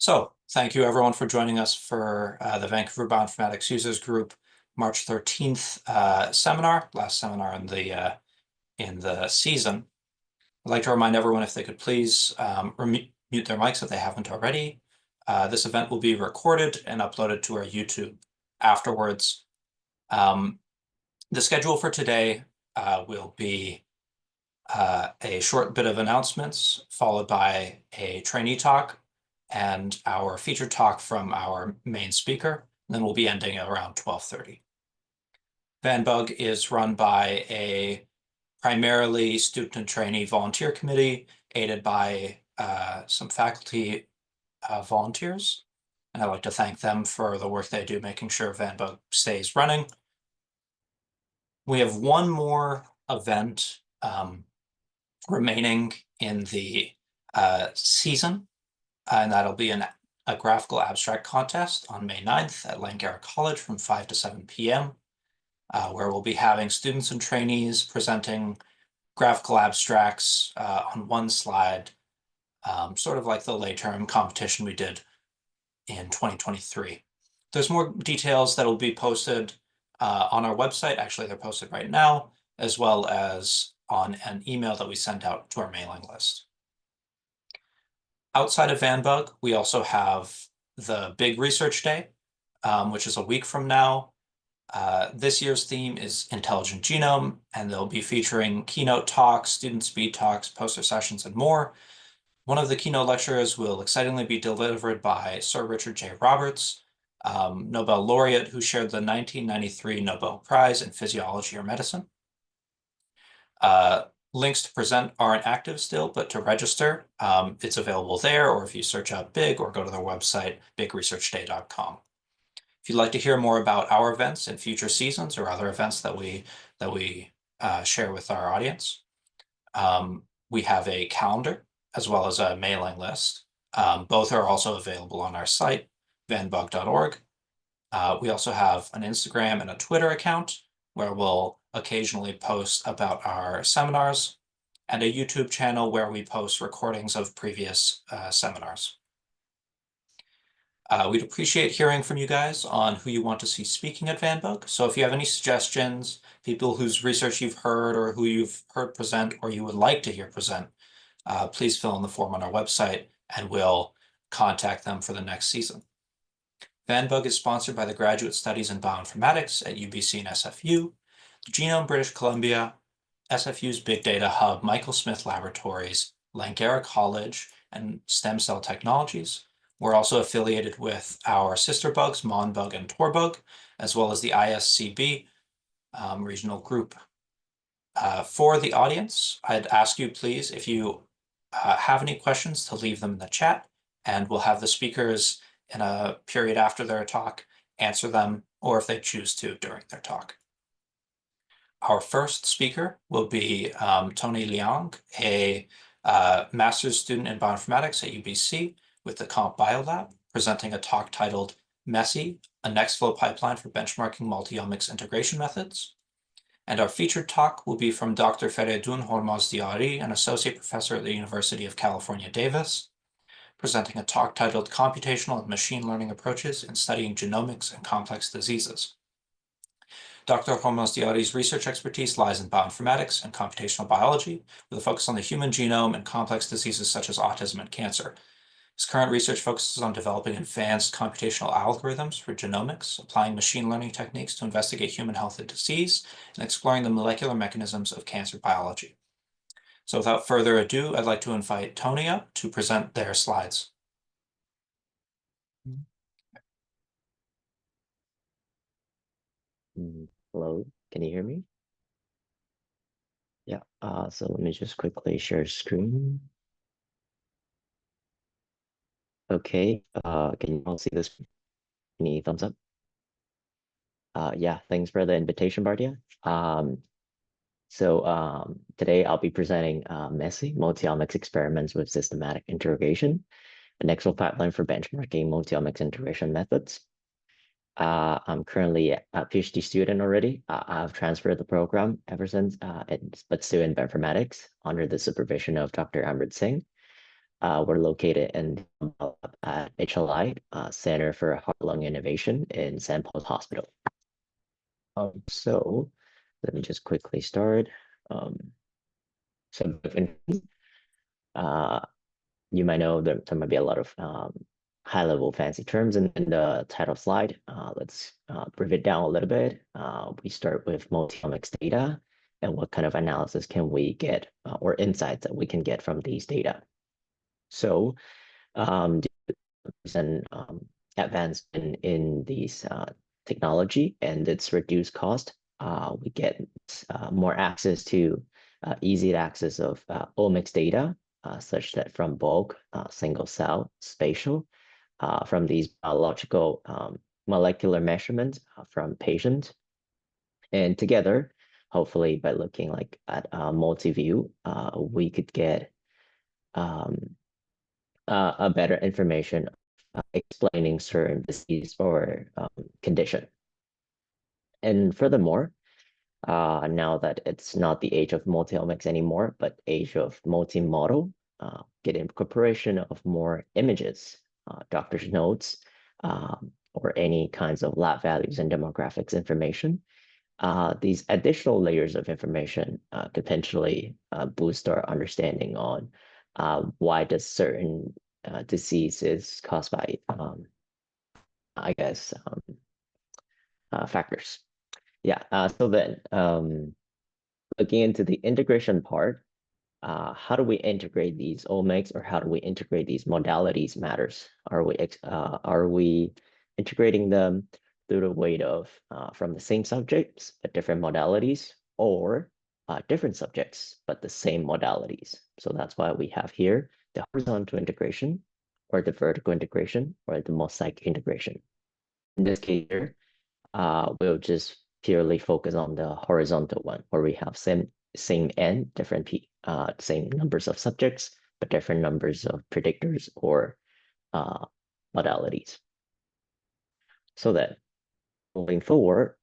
So thank you everyone for joining us for the Vancouver Bioinformatics Users Group March 13th seminar, last seminar in the season. I'd like to remind everyone if they could please mute their mics if they haven't already. This event will be recorded and uploaded to our YouTube afterwards. The schedule for today will be a short bit of announcements, followed by a trainee talk and our featured talk from our main speaker. And then we'll be ending around 12:30. VanBug is run by a primarily student and trainee volunteer committee, aided by some faculty volunteers. And I'd like to thank them for the work they do, making sure VanBug stays running. We have one more event remaining in the season, and that'll be a graphical abstract contest on May 9th at Langara College from 5 to 7 p.m., where we'll be having students and trainees presenting graphical abstracts on one slide, sort of like the late term competition we did in 2023. There's more details that will be posted on our website. Actually, they're posted right now, as well as on an email that we sent out to our mailing list. Outside of VanBug, we also have the Big Research Day, which is a week from now. This year's theme is Intelligent Genome, and they'll be featuring keynote talks, student speed talks, poster sessions, and more. One of the keynote lecturers will excitingly be delivered by Sir Richard J. Roberts, Nobel laureate who shared the 1993 Nobel Prize in Physiology or Medicine. Links to present aren't active still, but to register, it's available there, or if you search out Big or go to their website, bigresearchday.com. If you'd like to hear more about our events in future seasons or other events that we share with our audience, we have a calendar as well as a mailing list. Both are also available on our site, vanbug.org. We also have an Instagram and a Twitter account where we'll occasionally post about our seminars, and a YouTube channel where we post recordings of previous seminars. We'd appreciate hearing from you guys on who you want to see speaking at VanBug. So if you have any suggestions, people whose research you've heard or who you've heard present or you would like to hear present, please fill in the form on our website and we'll contact them for the next season. VanBug is sponsored by the Graduate Studies in Bioinformatics at UBC and SFU, Genome British Columbia, SFU's Big Data Hub, Michael Smith Laboratories, Langara College, and Stem Cell Technologies. We're also affiliated with our sister bugs, Monbug and Torbug, as well as the ISCB regional group. For the audience, I'd ask you, please, if you have any questions, to leave them in the chat, and we'll have the speakers in a period after their talk answer them, or if they choose to during their talk. Our first speaker will be Tony Liang, a master's student in bioinformatics at UBC with the Comp Biolab, presenting a talk titled MESSI, a next flow pipeline for benchmarking multi-omics integration methods. And our featured talk will be from Dr. Fereydoun Hormozdiari, an associate professor at the University of California, Davis, presenting a talk titled Computational and Machine Learning Approaches in Studying Genomics and Complex Diseases. Dr. Hormozdiari's research expertise lies in bioinformatics and computational biology, with a focus on the human genome and complex diseases such as autism and cancer. His current research focuses on developing advanced computational algorithms for genomics, applying machine learning techniques to investigate human health and disease, and exploring the molecular mechanisms of cancer biology. So without further ado, I'd like to invite Tony up to present their slides. Hello, can you hear me? Yeah, so let me just quickly share screen. Okay, can you all see this? Any thumbs up? Yeah, thanks for the invitation, Bardia. Today I'll be presenting MESSI, multi-omics experiments with systematic interrogation, a next flow pipeline for benchmarking multi-omics integration methods. I'm currently a PhD student already. I've transferred the program ever since, but still in bioinformatics under the supervision of Dr. Amrit Singh. We're located in at HLI, Center for Heart Lung Innovation in St. Paul's Hospital. So let me just quickly start. So uh, you might know that there might be a lot of high-level fancy terms in the title slide. Let's break it down a little bit. We start with multi-omics data and what kind of analysis can we get or insights that we can get from these data. So and advancement in these technology and its reduced cost, we get more access to easy access of omics data, such that from bulk, single cell, spatial, from these biological molecular measurements from patients. And together, hopefully by looking like at multi-view, we could get a better information explaining certain disease or condition. And furthermore, now that it's not the age of multi-omics anymore, but age of multi-model, get incorporation of more images, doctor's notes, or any kinds of lab values and demographics information. These additional layers of information potentially boost our understanding on why does certain disease is caused by, I guess, factors. Yeah, so then looking into the integration part, how do we integrate these omics or how do we integrate these modalities matters? Are we integrating them through the weight of from the same subjects but different modalities, or different subjects but the same modalities? So that's why we have here the horizontal integration or the vertical integration or the mosaic integration. In this case here, we'll just purely focus on the horizontal one where we have same n, different same numbers of subjects, but different numbers of predictors or modalities. So that moving forward,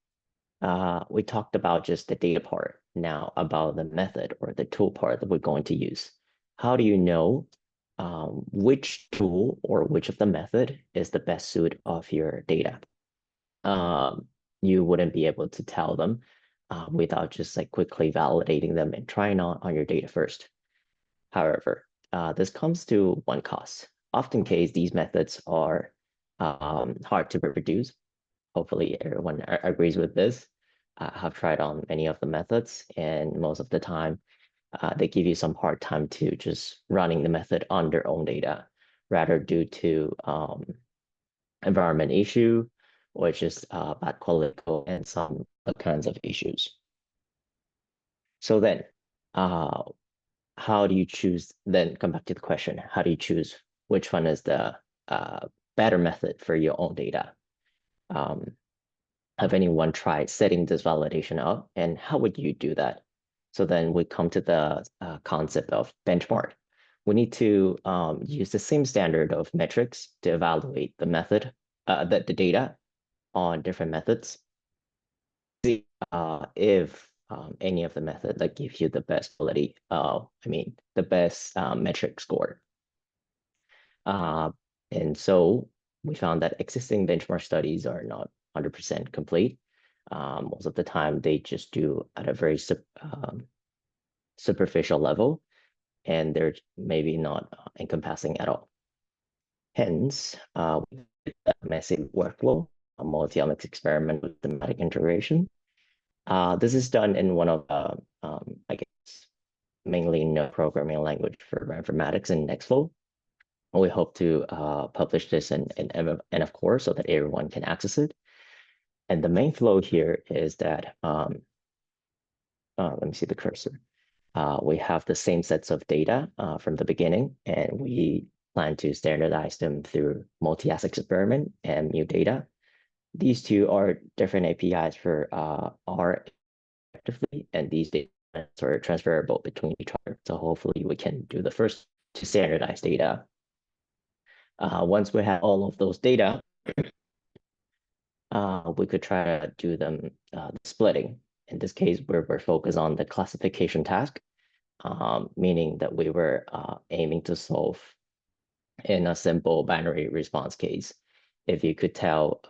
we talked about just the data part. Now about the method or the tool part that we're going to use. How do you know which tool or which of the method is the best suit of your data? You wouldn't be able to tell them without just like quickly validating them and trying on your data first. However, this comes to one cost. Often case, these methods are hard to reproduce. Hopefully everyone agrees with this. I have tried on many of the methods, and most of the time, they give you some hard time to just running the method on their own data, rather due to environment issue, or just bad quality and some other kinds of issues. So then, how do you choose? Then come back to the question: how do you choose which one is the better method for your own data? Have anyone tried setting this validation up, and how would you do that? So then we come to the concept of benchmark. We need to use the same standard of metrics to evaluate the method, the data on different methods. See if any of the method that gives you the best quality, the best metric score. And so we found that existing benchmark studies are not 100% complete. Most of the time, they just do at a very superficial level, and they're maybe not encompassing at all. Hence, we did a massive workflow, a multi-omics experiment with thematic integration. This is done in one of I guess, mainly no programming language for bioinformatics in Nextflow. We hope to publish this in NF Core so that everyone can access it. And the main flow here is that, let me see the cursor. We have the same sets of data from the beginning, and we plan to standardize them through multi-assay experiment and mu data. These two are different APIs for R effectively, and these data are transferable between each other. So hopefully we can do the first to standardize data. Once we have all of those data, we could try to do them splitting. In this case, we're focused on the classification task, meaning that we were aiming to solve in a simple binary response case, if you could tell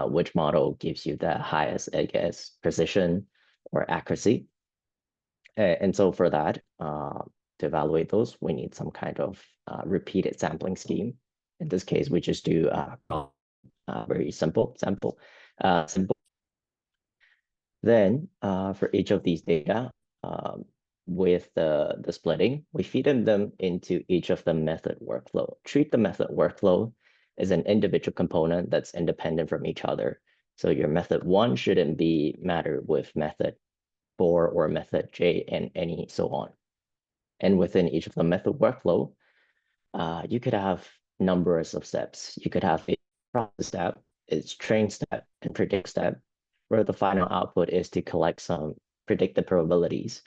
which model gives you the highest, I guess, precision or accuracy. And so for that, to evaluate those, we need some kind of repeated sampling scheme. In this case, we just do very simple sample. Then for each of these data, with the splitting, we feed them into each of the method workflow. Treat the method workflow as an individual component that's independent from each other. So your method 1 shouldn't be matter with method 4 or method J and any so on. And within each of the method workflow, you could have numbers of steps. You could have a process step, its train step, and predict step, where the final output is to collect some predict the probabilities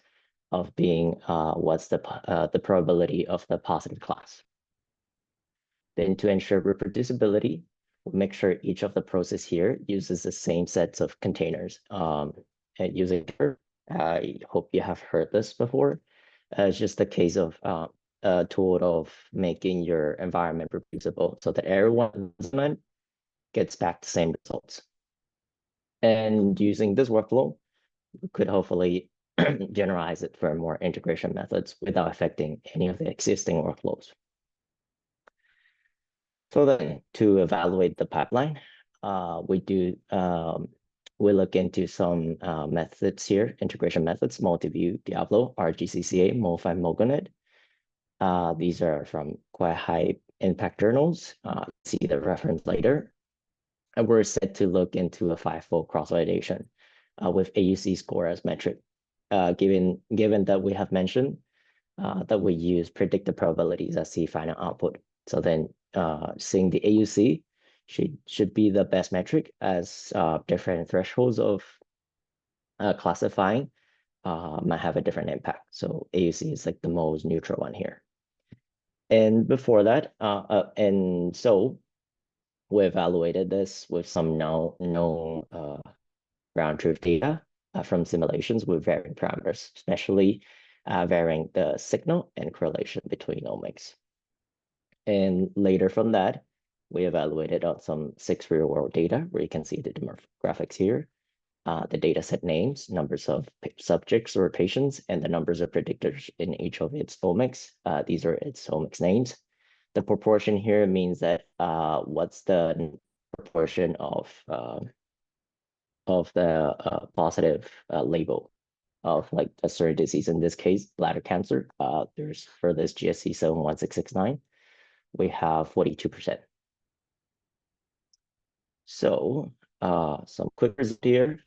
of being what's the probability of the positive class. Then to ensure reproducibility, we'll make sure each of the process here uses the same sets of containers. And using, I hope you have heard this before. It's just a case of a tool of making your environment reproducible so that everyone gets back the same results. And using this workflow, we could hopefully generalize it for more integration methods without affecting any of the existing workflows. So then to evaluate the pipeline, we look into some methods here, integration methods, multi-view, Diablo, RGCCA, MoFi, MoGoNet. These are from quite high impact journals. See the reference later. And we're set to look into a 5-fold cross-validation with AUC score as metric. Given that we have mentioned that we use predicted probabilities as the final output. So then seeing the AUC should be the best metric, as different thresholds of classifying might have a different impact. So AUC is like the most neutral one here. And before that, and so we evaluated this with some known ground truth data from simulations with varying parameters, especially varying the signal and correlation between omics. And later from that, we evaluated on some 6 real-world data where you can see the demographics here, the data set names, numbers of subjects or patients, and the numbers of predictors in each of its omics. These are its omics names. The proportion here means that what's the proportion of the positive label of like a certain disease, in this case, bladder cancer. There's for this GSC 71669, we have 42%. So some quick results here.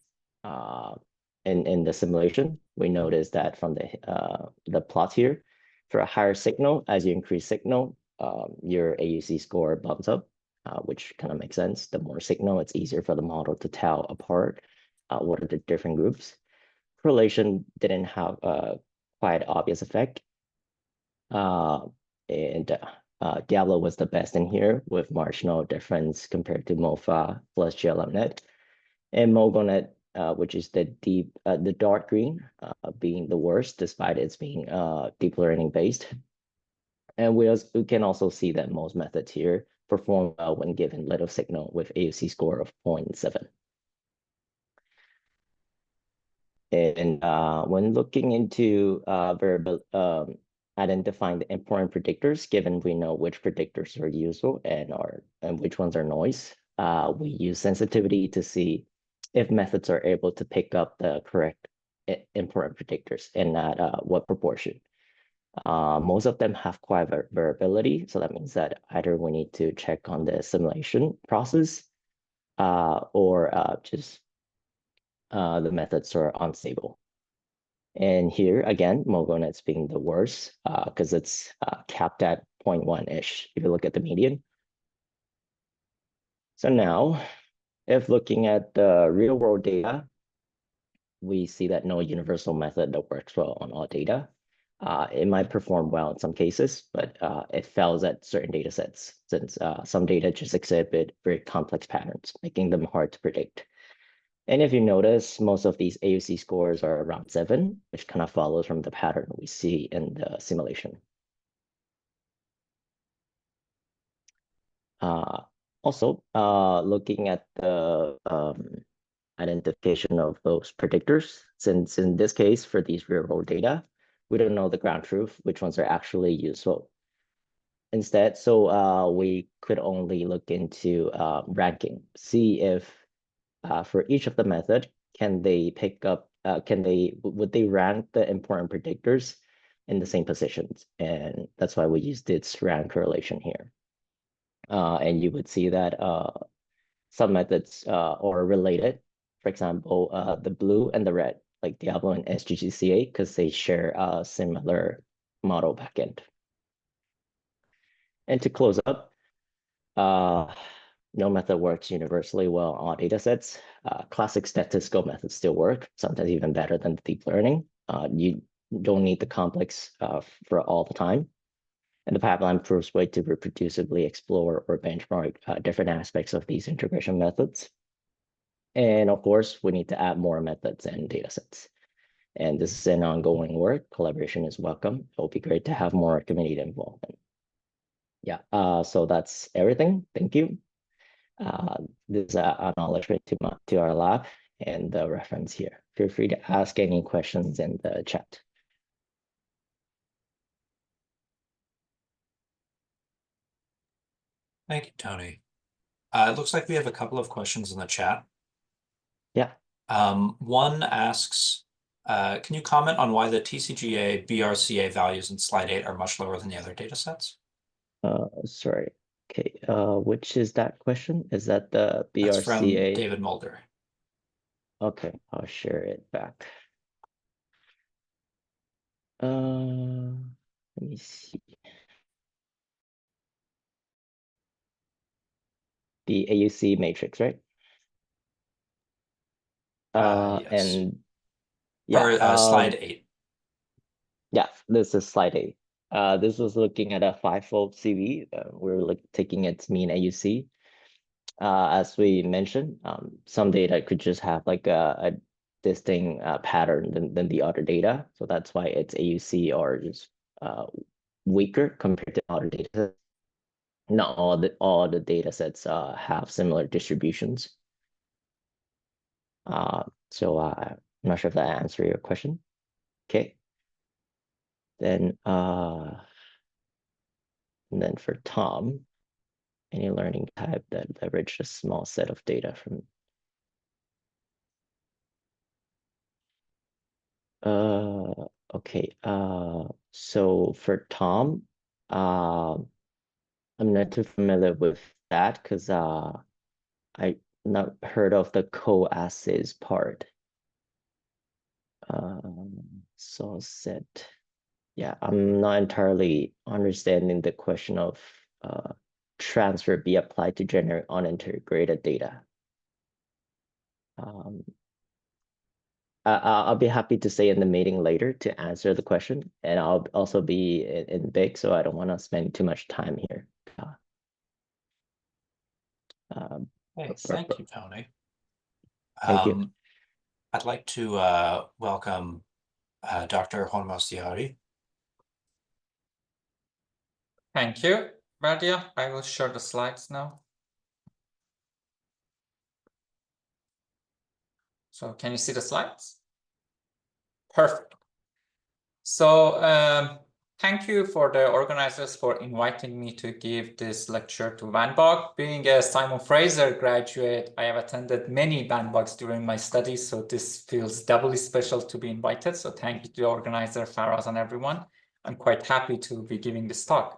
In the simulation, we noticed that from the plot here, for a higher signal, as you increase signal, your AUC score bumps up, which kind of makes sense. The more signal, it's easier for the model to tell apart what are the different groups. Correlation didn't have a quite obvious effect. And Diablo was the best in here with marginal difference compared to MoFa plus GLMNet. And MoGoNet, which is the dark green, being the worst despite its being deep learning based. And we can also see that most methods here perform well when given little signal with AUC score of 0.7. And when looking into identifying the important predictors, given we know which predictors are useful and which ones are noise, we use sensitivity to see if methods are able to pick up the correct important predictors and at what proportion. Most of them have quite variability, so that means that either we need to check on the simulation process or just the methods are unstable. And here again, MoGoNet's being the worst because it's capped at 0.1-ish if you look at the median. So now, if looking at the real world data, we see that no universal method that works well on all data. It might perform well in some cases, but it fails at certain data sets since some data just exhibit very complex patterns, making them hard to predict. And if you notice, most of these AUC scores are around 7, which kind of follows from the pattern we see in the simulation. Also, looking at the identification of those predictors, since in this case, for these real-world data, we don't know the ground truth, which ones are actually useful. Instead, so we could only look into ranking, see if for each of the method, can they pick up, would they rank the important predictors in the same positions? And that's why we use this rank correlation here. And you would see that some methods are related. For example, the blue and the red, like Diablo and SGGCA, because they share a similar model backend. And to close up, no method works universally well on data sets. Classic statistical methods still work, sometimes even better than deep learning. You don't need the complex for all the time. And the pipeline proves way to reproducibly explore or benchmark different aspects of these integration methods. And of course, we need to add more methods and data sets. And this is an ongoing work. Collaboration is welcome. It will be great to have more community involvement. Yeah, so that's everything. Thank you. This is an acknowledgement to our lab and the reference here. Feel free to ask any questions in the chat. Thank you, Tony. It looks like we have a couple of questions in the chat. Yeah. One asks, can you comment on why the TCGA BRCA values in slide 8 are much lower than the other data sets? Sorry. Okay. Which is that question? Is that the BRCA? That's from David Mulder. Okay, I'll share it back. Let me see. The AUC matrix, right? Yes. And yeah, or slide 8. Yeah, this is slide 8. This was looking at a 5-fold CV. We're taking its mean AUC. As we mentioned, some data could just have like a distinct pattern than the other data. So that's why its AUC are just weaker compared to other data. Not all the data sets have similar distributions. So I'm not sure if that answers your question. Okay. Then and then for Tom, any learning type that leveraged a small set of data from okay. So for Tom, I'm not too familiar with that because I not heard of the co-assays part. So said, yeah, I'm not entirely understanding the question of transfer be applied to generate unintegrated data. I'll be happy to stay in the meeting later to answer the question, and I'll also be in big, so I don't want to spend too much time here. Hey, thank you, Tony. Thank you. I'd like to welcome Dr. Hormozdiari. Thank you, Radia. I will share the slides now. So can you see the slides? Perfect. So thank you for the organizers for inviting me to give this lecture to VanBog. Being a Simon Fraser graduate, I have attended many VanBogs during my studies, so this feels doubly special to be invited. So thank you to the organizer, Faraz, and everyone. I'm quite happy to be giving this talk.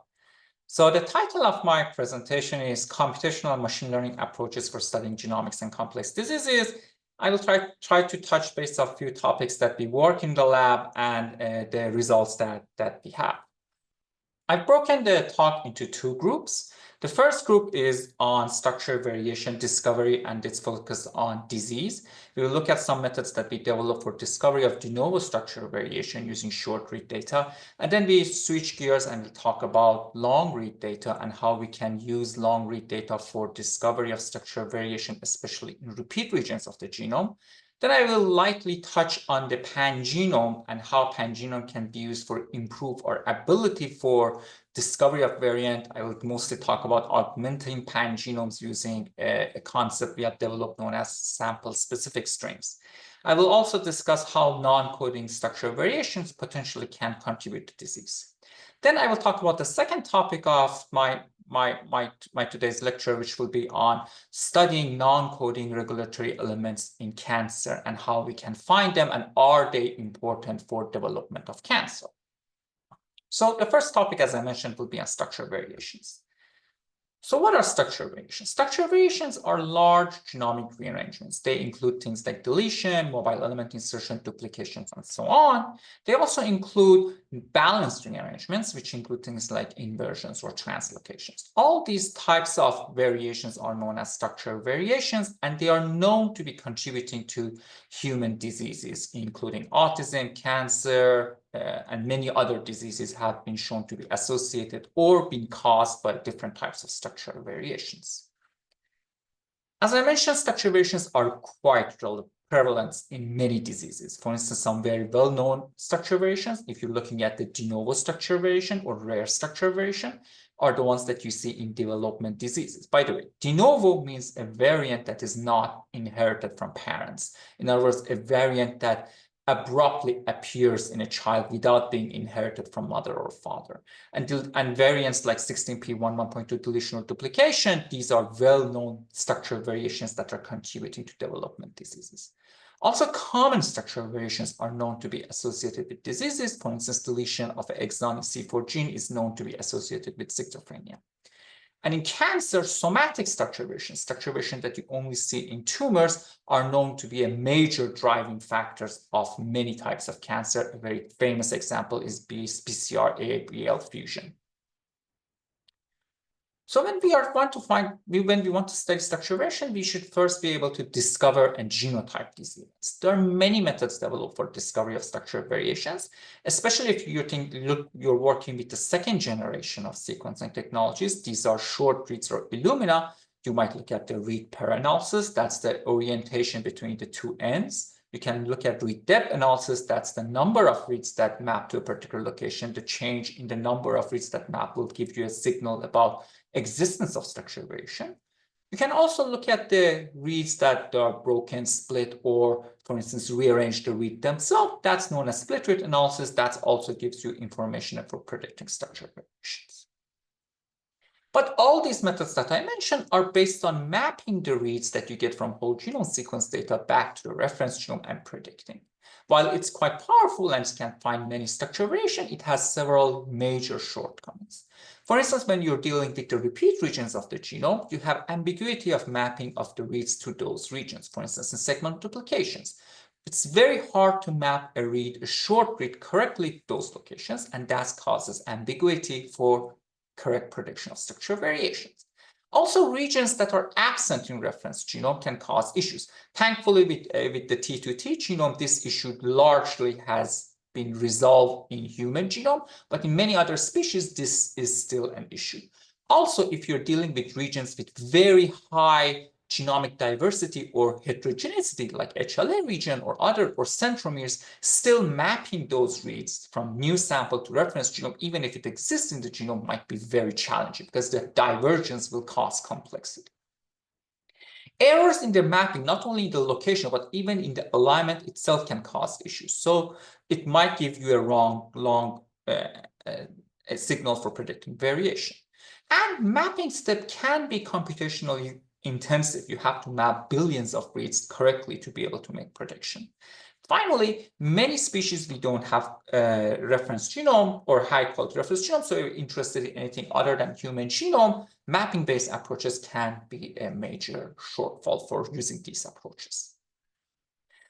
So the title of my presentation is Computational Machine Learning Approaches for Studying Genomics and Complex Diseases. I will try to touch base on a few topics that we work in the lab and the results that we have. I've broken the talk into 2 groups. The first group is on structure variation discovery, and it's focused on disease. We will look at some methods that we develop for discovery of de novo structure variation using short read data. And then we switch gears and we'll talk about long read data and how we can use long read data for discovery of structure variation, especially in repeat regions of the genome. Then I will lightly touch on the pangenome and how pangenome can be used for improve our ability for discovery of variant. I will mostly talk about augmenting pangenomes using a concept we have developed known as sample-specific strains. I will also discuss how non-coding structural variations potentially can contribute to disease. Then I will talk about the second topic of my today's lecture, which will be on studying non-coding regulatory elements in cancer and how we can find them and are they important for development of cancer. So the first topic, as I mentioned, will be on structural variations. So what are structural variations? Structural variations are large genomic rearrangements. They include things like deletion, mobile element insertion, duplications, and so on. They also include balanced rearrangements, which include things like inversions or translocations. All these types of variations are known as structural variations, and they are known to be contributing to human diseases, including autism, cancer, and many other diseases have been shown to be associated or been caused by different types of structural variations. As I mentioned, structural variations are quite prevalent in many diseases. For instance, some very well-known structural variations, if you're looking at the de novo structural variation or rare structural variation, are the ones that you see in development diseases. By the way, de novo means a variant that is not inherited from parents. In other words, a variant that abruptly appears in a child without being inherited from mother or father. And variants like 16p11.2 deletion or duplication, these are well-known structural variations that are contributing to development diseases. Also, common structural variations are known to be associated with diseases. For instance, deletion of an exon in C4 gene is known to be associated with schizophrenia. And in cancer, somatic structural variations that you only see in tumors, are known to be a major driving factors of many types of cancer. A very famous example is BCR-ABL fusion. So when we want to study structural variation, we should first be able to discover and genotype these events. There are many methods developed for discovery of structural variations, especially if you're working with the second generation of sequencing technologies. These are short reads or Illumina. You might look at the read pair analysis. That's the orientation between the two ends. You can look at read depth analysis. That's the number of reads that map to a particular location. The change in the number of reads that map will give you a signal about existence of structural variation. You can also look at the reads that are broken, split, or, for instance, rearrange the read themselves. That's known as split read analysis. That also gives you information for predicting structural variations. But all these methods that I mentioned are based on mapping the reads that you get from whole genome sequence data back to the reference genome and predicting. While it's quite powerful and can find many structural variation, it has several major shortcomings. For instance, when you're dealing with the repeat regions of the genome, you have ambiguity of mapping of the reads to those regions. For instance, in segment duplications, it's very hard to map a short read correctly to those locations, and that causes ambiguity for correct prediction of structural variations. Also, regions that are absent in reference genome can cause issues. Thankfully, with the T2T genome, this issue largely has been resolved in human genome, but in many other species, this is still an issue. Also, if you're dealing with regions with very high genomic diversity or heterogeneity, like HLA region or centromeres, still mapping those reads from new sample to reference genome, even if it exists in the genome, might be very challenging because the divergence will cause complexity. Errors in the mapping, not only in the location, but even in the alignment itself, can cause issues. So it might give you a wrong signal for predicting variation. And mapping step can be computationally intensive. You have to map billions of reads correctly to be able to make prediction. Finally, many species we don't have reference genome or high quality reference genome, so if you're interested in anything other than human genome, mapping-based approaches can be a major shortfall for using these approaches.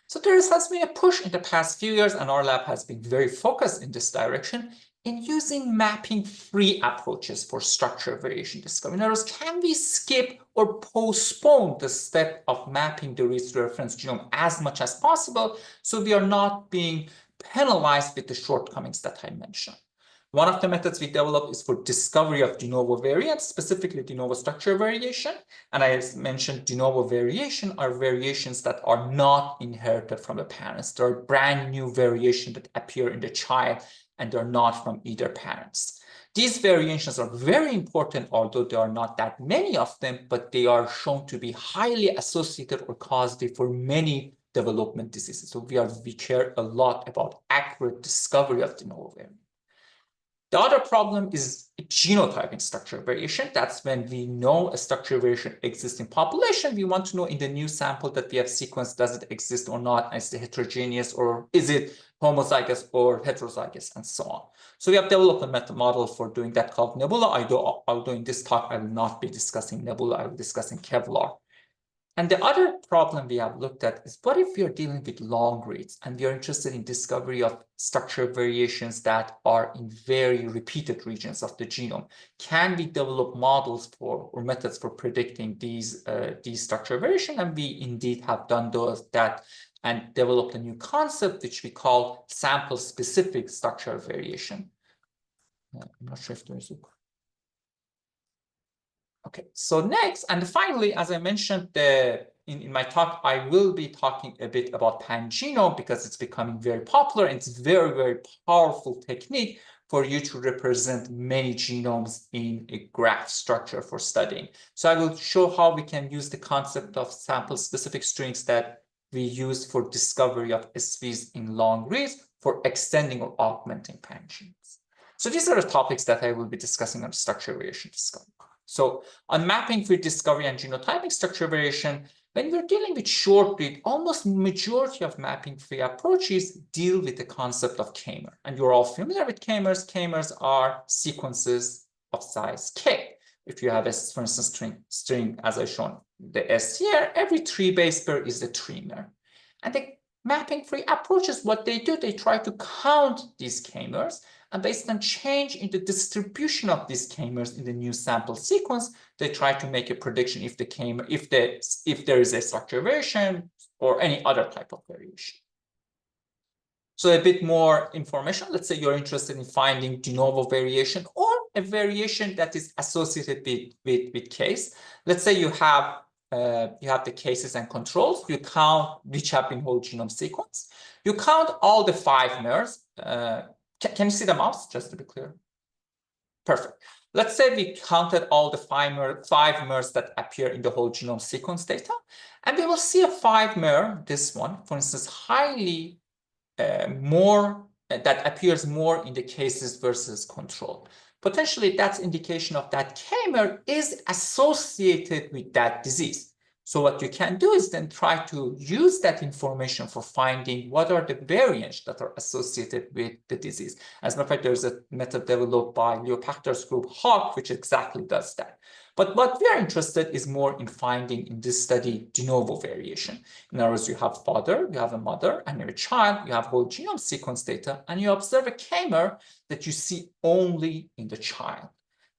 So there has been a push in the past few years, and our lab has been very focused in this direction, in using mapping-free approaches for structural variation discovery. In other words, can we skip or postpone the step of mapping the reads to reference genome as much as possible so we are not being penalized with the shortcomings that I mentioned? One of the methods we developed is for discovery of de novo variants, specifically de novo structure variation. And I mentioned de novo variation are variations that are not inherited from the parents. They're brand new variations that appear in the child, and they're not from either parents. These variations are very important, although there are not that many of them, but they are shown to be highly associated or causative for many development diseases. So we care a lot about accurate discovery of de novo variants. The other problem is genotyping structure variation. That's when we know a structure variation exists in population. We want to know in the new sample that we have sequenced, does it exist or not? Is it heterogeneous, or is it homozygous or heterozygous, and so on. So we have developed a method model for doing that called nebula. Although in this talk, I will not be discussing nebula, I will be discussing Kevlar. And the other problem we have looked at is, what if we are dealing with long reads and we are interested in discovery of structure variations that are in very repeated regions of the genome? Can we develop models for or methods for predicting these structure variation? And we indeed have done that and developed a new concept which we call sample-specific structure variation. I'm not sure if there is a... Okay, so next, and finally, as I mentioned in my talk, I will be talking a bit about pangenome because it's becoming very popular, and it's very, very powerful technique for you to represent many genomes in a graph structure for studying. So I will show how we can use the concept of sample-specific strings that we use for discovery of SVs in long reads for extending or augmenting pangenes. So these are the topics that I will be discussing on structure variation discovery. So on mapping free discovery and genotyping structure variation, when we're dealing with short read, almost majority of mapping free approaches deal with the concept of k-mer. And you're all familiar with k-mers. K-mers are sequences of size k. If you have, for instance, string as I shown the S here, every 3 base pair is a trimer. And the mapping free approaches, what they do, they try to count these k-mers, and based on change in the distribution of these k-mers in the new sample sequence, they try to make a prediction if there is a structure variation or any other type of variation. So a bit more information. Let's say you're interested in finding de novo variation or a variation that is associated with case. Let's say you have the cases and controls. You count which have been whole genome sequence. You count all the 5 mers. Can you see the mouse, just to be clear? Perfect. Let's say we counted all the 5 mers that appear in the whole genome sequence data, and we will see a 5 mer, this one, for instance, highly more, that appears more in the cases versus control. Potentially, that's indication of that k-mer is associated with that disease. So what you can do is then try to use that information for finding what are the variants that are associated with the disease. As a matter of fact, there's a method developed by Leo Pachter's group, HAWK, which exactly does that. But what we are interested is more in finding in this study de novo variation. In other words, you have father, you have a mother, and you have a child, you have whole genome sequence data, and you observe a k-mer that you see only in the child.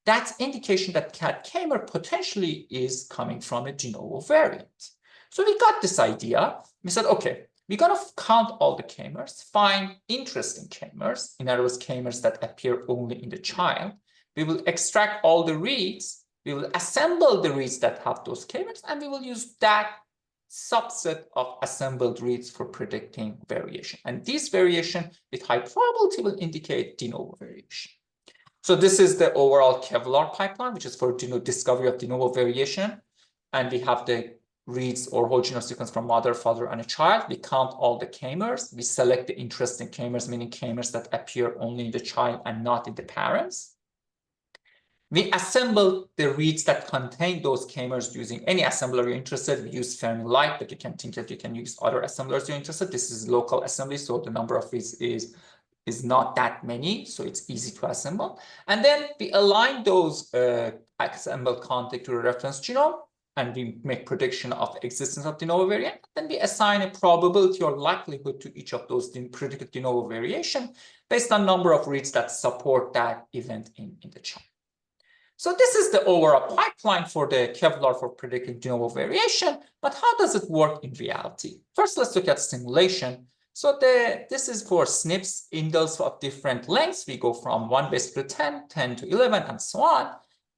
That's indication that k-mer potentially is coming from a de novo variant. So we got this idea. We said, okay, we're going to count all the k-mers, find interesting k-mers, in other words, k-mers that appear only in the child. We will extract all the reads. We will assemble the reads that have those k-mers, and we will use that subset of assembled reads for predicting variation. And this variation with high probability will indicate de novo variation. So this is the overall Kevlar pipeline, which is for discovery of de novo variation. And we have the reads or whole genome sequence from mother, father, and a child. We count all the k-mers. We select the interesting k-mers, meaning k-mers that appear only in the child and not in the parents. We assemble the reads that contain those k-mers using any assembler you're interested. We use Fermi-like, but you can think that you can use other assemblers you're interested. This is local assembly, so the number of reads is not that many, so it's easy to assemble. And then we align those assembled content to a reference genome, and we make prediction of the existence of de novo variant. Then we assign a probability or likelihood to each of those predicted de novo variation based on number of reads that support that event in the child. So this is the overall pipeline for the Kevlar for predicting de novo variation, but how does it work in reality? First, let's look at simulation. So this is for SNPs, indels of different lengths. We go from 1 base to 10, 10 to 11, and so on.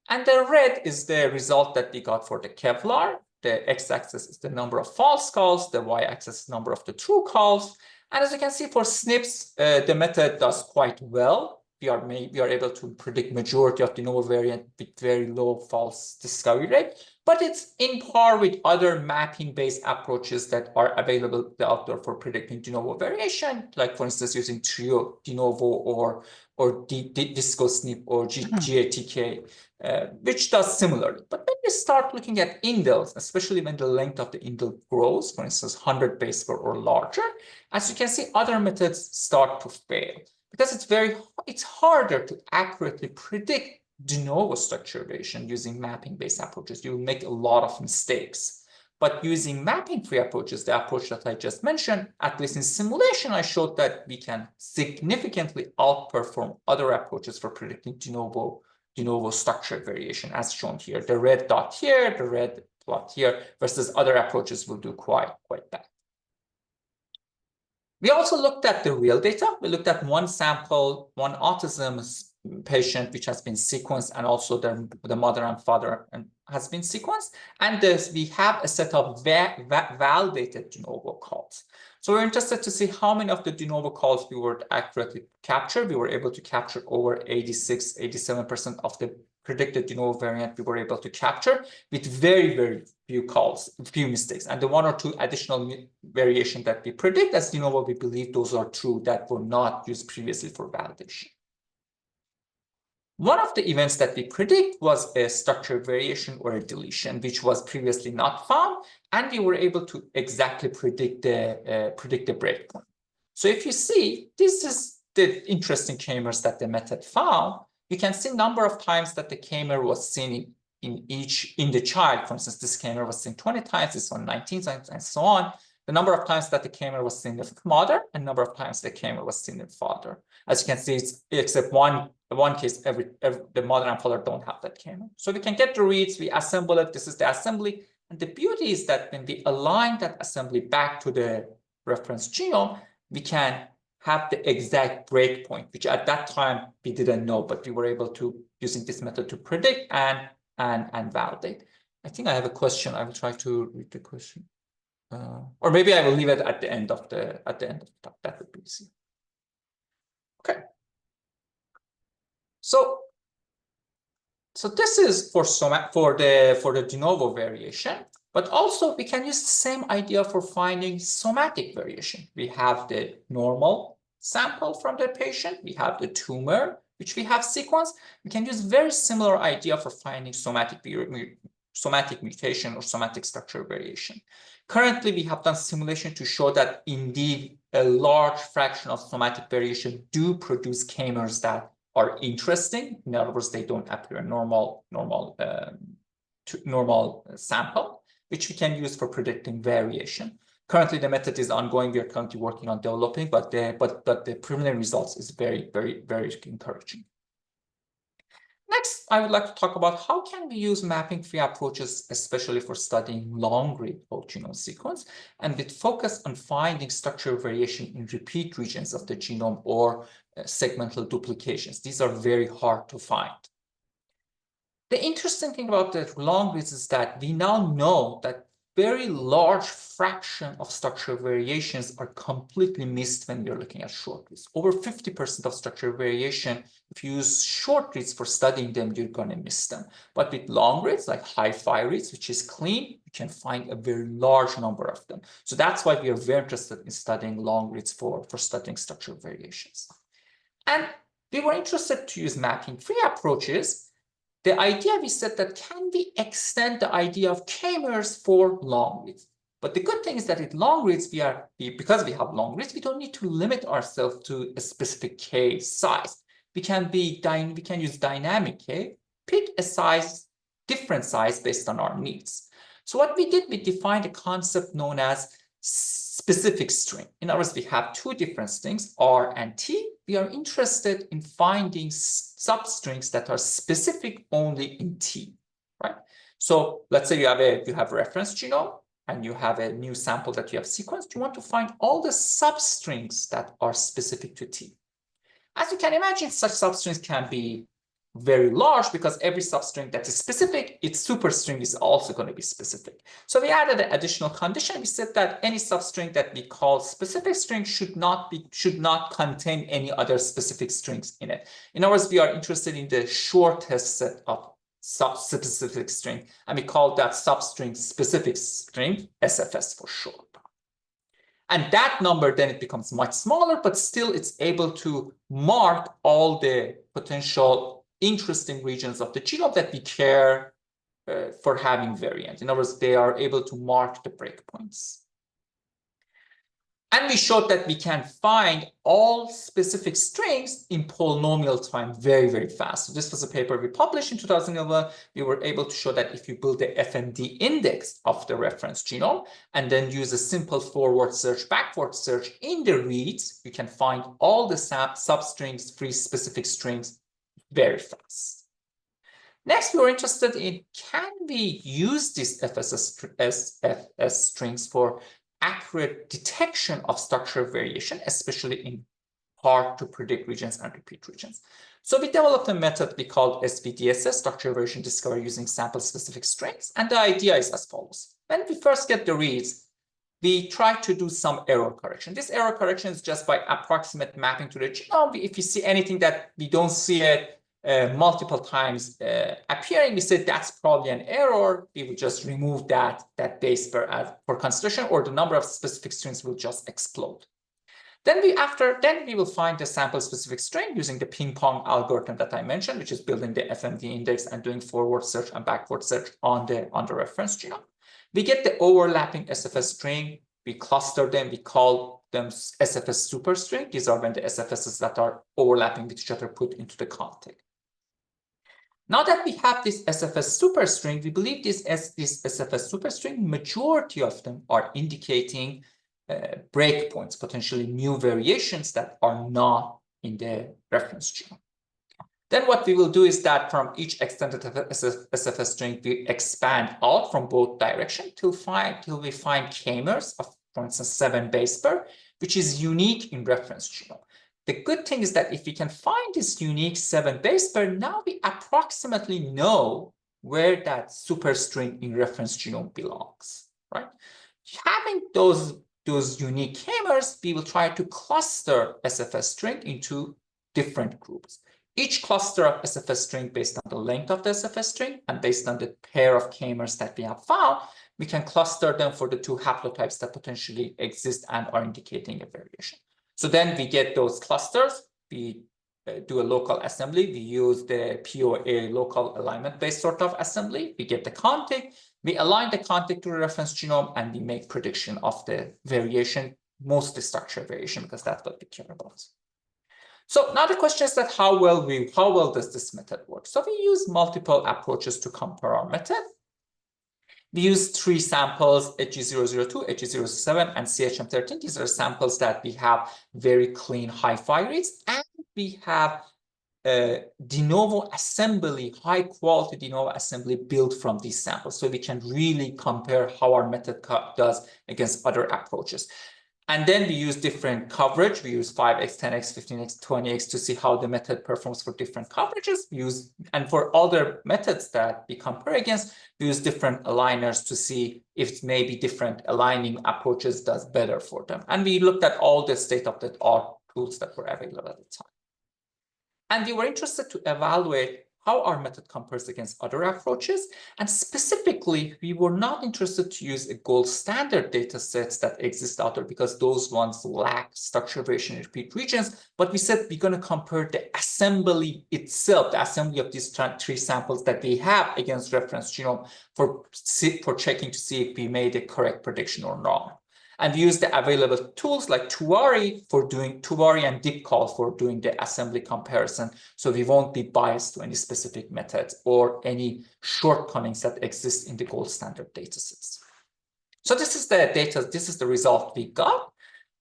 And the red is the result that we got for the Kevlar. The x-axis is the number of false calls. The y-axis is the number of the true calls. And as you can see, for SNPs, the method does quite well. We are able to predict majority of de novo variant with very low false discovery rate, but it's in par with other mapping-based approaches that are available out there for predicting de novo variation, like for instance using trio de novo or disco SNP or GATK, which does similarly. But when you start looking at indels, especially when the length of the indel grows, for instance 100 base pair or larger, as you can see, other methods start to fail. Because it's harder to accurately predict de novo structure variation using mapping-based approaches. You will make a lot of mistakes. But using mapping-free approaches, the approach that I just mentioned, at least in simulation, I showed that we can significantly outperform other approaches for predicting de novo structure variation, as shown here. The red dot here, the red plot here, versus other approaches will do quite bad. We also looked at the real data. We looked at one sample, one autism patient, which has been sequenced, and also the mother and father has been sequenced. And we have a set of validated de novo calls. So we're interested to see how many of the de novo calls we were accurately captured. We were able to capture over 86, 87% of the predicted de novo variant we were able to capture with very few calls, few mistakes. And the 1 or 2 additional variation that we predict as de novo, we believe those are true that were not used previously for validation. One of the events that we predict was a structure variation or a deletion, which was previously not found, and we were able to exactly predict the breakpoint. So if you see, this is the interesting k-mers that the method found. You can see number of times that the k-mer was seen in the child. For instance, this k-mer was seen 20 times, this one 19 times, and so on. The number of times that the k-mer was seen in the mother, and number of times the k-mer was seen in the father. As you can see, it's except one case, the mother and father don't have that k-mer. So we can get the reads, we assemble it. This is the assembly, and the beauty is that when we align that assembly back to the reference genome, we can have the exact breakpoint, which at that time we didn't know, but we were able to, using this method, to predict and validate. I think I have a question. I will try to read the question, or maybe I will leave it at the end of the talk. That would be easy. Okay. So this is for the de novo variation. But also, we can use the same idea for finding somatic variation. We have the normal sample from the patient. We have the tumor, which we have sequenced. We can use very similar idea for finding somatic mutation or somatic structure variation. Currently, we have done simulation to show that indeed a large fraction of somatic variation do produce k-mers that are interesting. In other words, they don't appear in normal sample, which we can use for predicting variation. Currently, the method is ongoing. We are currently working on developing, but the preliminary results is very encouraging. Next, I would like to talk about how can we use mapping-free approaches, especially for studying long-read whole genome sequence, and with focus on finding structural variation in repeat regions of the genome or segmental duplications. These are very hard to find. The interesting thing about the long reads is that we now know that very large fraction of structural variations are completely missed when you're looking at short reads. Over 50% of structural variation, if you use short reads for studying them, you're going to miss them. But with long reads, like high-fi reads, which is clean, you can find a very large number of them. So that's why we are very interested in studying long reads for studying structural variations. And we were interested to use mapping-free approaches. The idea, we said that can we extend the idea of k-mers for long reads? But the good thing is that with long reads, because we have long reads, we don't need to limit ourselves to a specific k size. We can use dynamic k, pick a size, different size based on our needs. So what we did, we defined a concept known as specific string. In other words, we have two different strings, R and T. We are interested in finding substrings that are specific only in T, right? So let's say you have a reference genome, and you have a new sample that you have sequenced, you want to find all the substrings that are specific to T. As you can imagine, such substrings can be very large because every substring that is specific, its superstring is also going to be specific. So we added an additional condition. We said that any substring that we call specific string should not contain any other specific strings in it. In other words, we are interested in the shortest set of subspecific string, and we call that substring specific string SFS for short. And that number, then it becomes much smaller, but still it's able to mark all the potential interesting regions of the genome that we care for having variant. In other words, they are able to mark the breakpoints. And we showed that we can find all specific strings in polynomial time very, very fast. So this was a paper we published in 2011. We were able to show that if you build the FMD index of the reference genome and then use a simple forward search, backward search in the reads, you can find all the substrings, free specific strings very fast. Next, we were interested in, can we use these FSS strings for accurate detection of structural variation, especially in hard to predict regions and repeat regions? So we developed a method we called SVDSS, structural variation discovery using sample specific strings. And the idea is as follows. When we first get the reads, we try to do some error correction. This error correction is just by approximate mapping to the genome. If you see anything that we don't see it multiple times appearing, we said that's probably an error. We would just remove that base pair for consideration, or the number of specific strings will just explode. Then we will find the sample specific string using the ping pong algorithm that I mentioned, which is building the FMD index and doing forward search and backward search on the reference genome. We get the overlapping SFS string. We cluster them. We call them SFS superstring. These are when the SFSs that are overlapping with each other put into the context. Now that we have this SFS superstring, we believe this SFS superstring, majority of them are indicating breakpoints, potentially new variations that are not in the reference genome. Then what we will do is that from each extended SFS string, we expand out from both directions till we find k-mers of, for instance, 7 base pair, which is unique in reference genome. The good thing is that if we can find this unique 7 base pair, now we approximately know where that superstring in reference genome belongs, right? Having those unique k-mers, we will try to cluster SFS string into different groups. Each cluster of SFS string based on the length of the SFS string and based on the pair of k-mers that we have found, we can cluster them for the 2 haplotypes that potentially exist and are indicating a variation. So then we get those clusters, we do a local assembly, we use the POA local alignment-based sort of assembly, we get the contig, we align the contig to the reference genome, and we make prediction of the variation, mostly structural variation, because that's what we care about. So now the question is that how well does this method work? So we use multiple approaches to compare our method. We use 3 samples, HG002, HG007, and CHM13. These are samples that we have very clean hi-fi reads, and we have de novo assembly, high quality de novo assembly built from these samples. So we can really compare how our method does against other approaches. And then we use different coverage. We use 5x, 10x, 15x, 20x to see how the method performs for different coverages. And for other methods that we compare against, we use different aligners to see if maybe different aligning approaches does better for them. And we looked at all the state-of-the-art tools that were available at the time. And we were interested to evaluate how our method compares against other approaches. And specifically, we were not interested to use a gold standard data sets that exist out there because those ones lack structural variation in repeat regions. But we said we're going to compare the assembly itself, the assembly of these 3 samples that we have against reference genome for checking to see if we made a correct prediction or not. And we use the available tools like Tuvari and DeepCall for doing the assembly comparison. So we won't be biased to any specific methods or any shortcomings that exist in the gold standard datasets. So this is the data. This is the result we got.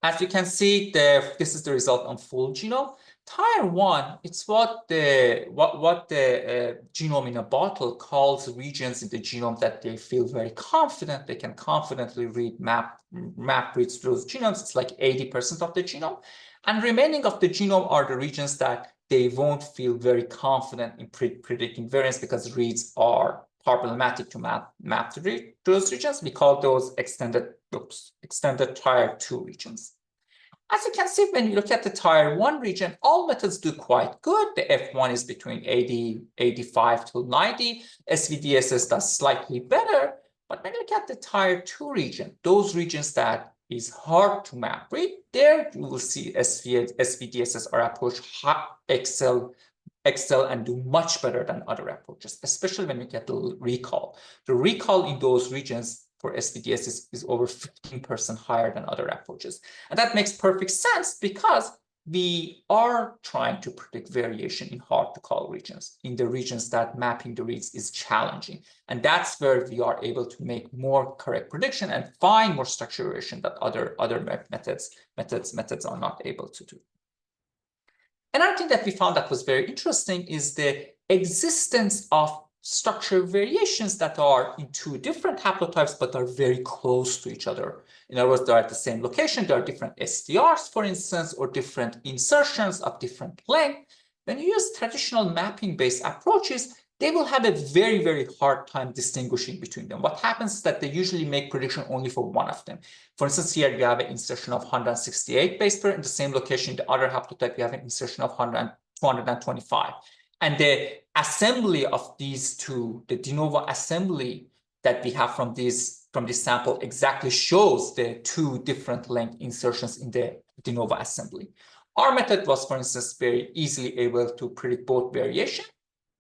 As you can see, this is the result on full genome. Tier 1, it's what the genome in a bottle calls regions in the genome that they feel very confident. They can confidently read map reads those genomes. It's like 80% of the genome. And remaining of the genome are the regions that they won't feel very confident in predicting variance because reads are problematic to map to those regions. We call those extended tier 2 regions. As you can see, when you look at the tier 1 region, all methods do quite good. The F1 is between 85 to 90. SVDSS does slightly better. But when you look at the tier 2 region, those regions that is hard to map read, there you will see SVDSS or approach excel and do much better than other approaches, especially when you get the recall. The recall in those regions for SVDS is over 15% higher than other approaches. And that makes perfect sense because we are trying to predict variation in hard to call regions, in the regions that mapping the reads is challenging. And that's where we are able to make more correct prediction and find more structure variation that other methods are not able to do. Another thing that we found that was very interesting is the existence of structure variations that are in two different haplotypes but are very close to each other. In other words, they're at the same location. There are different SDRs, for instance, or different insertions of different length. When you use traditional mapping-based approaches, they will have a very, very hard time distinguishing between them. What happens is that they usually make prediction only for one of them. For instance, here you have an insertion of 168 base pair in the same location. In the other haplotype, you have an insertion of 225. And the assembly of these two, the de novo assembly that we have from this sample exactly shows the two different length insertions in the de novo assembly. Our method was, for instance, very easily able to predict both variation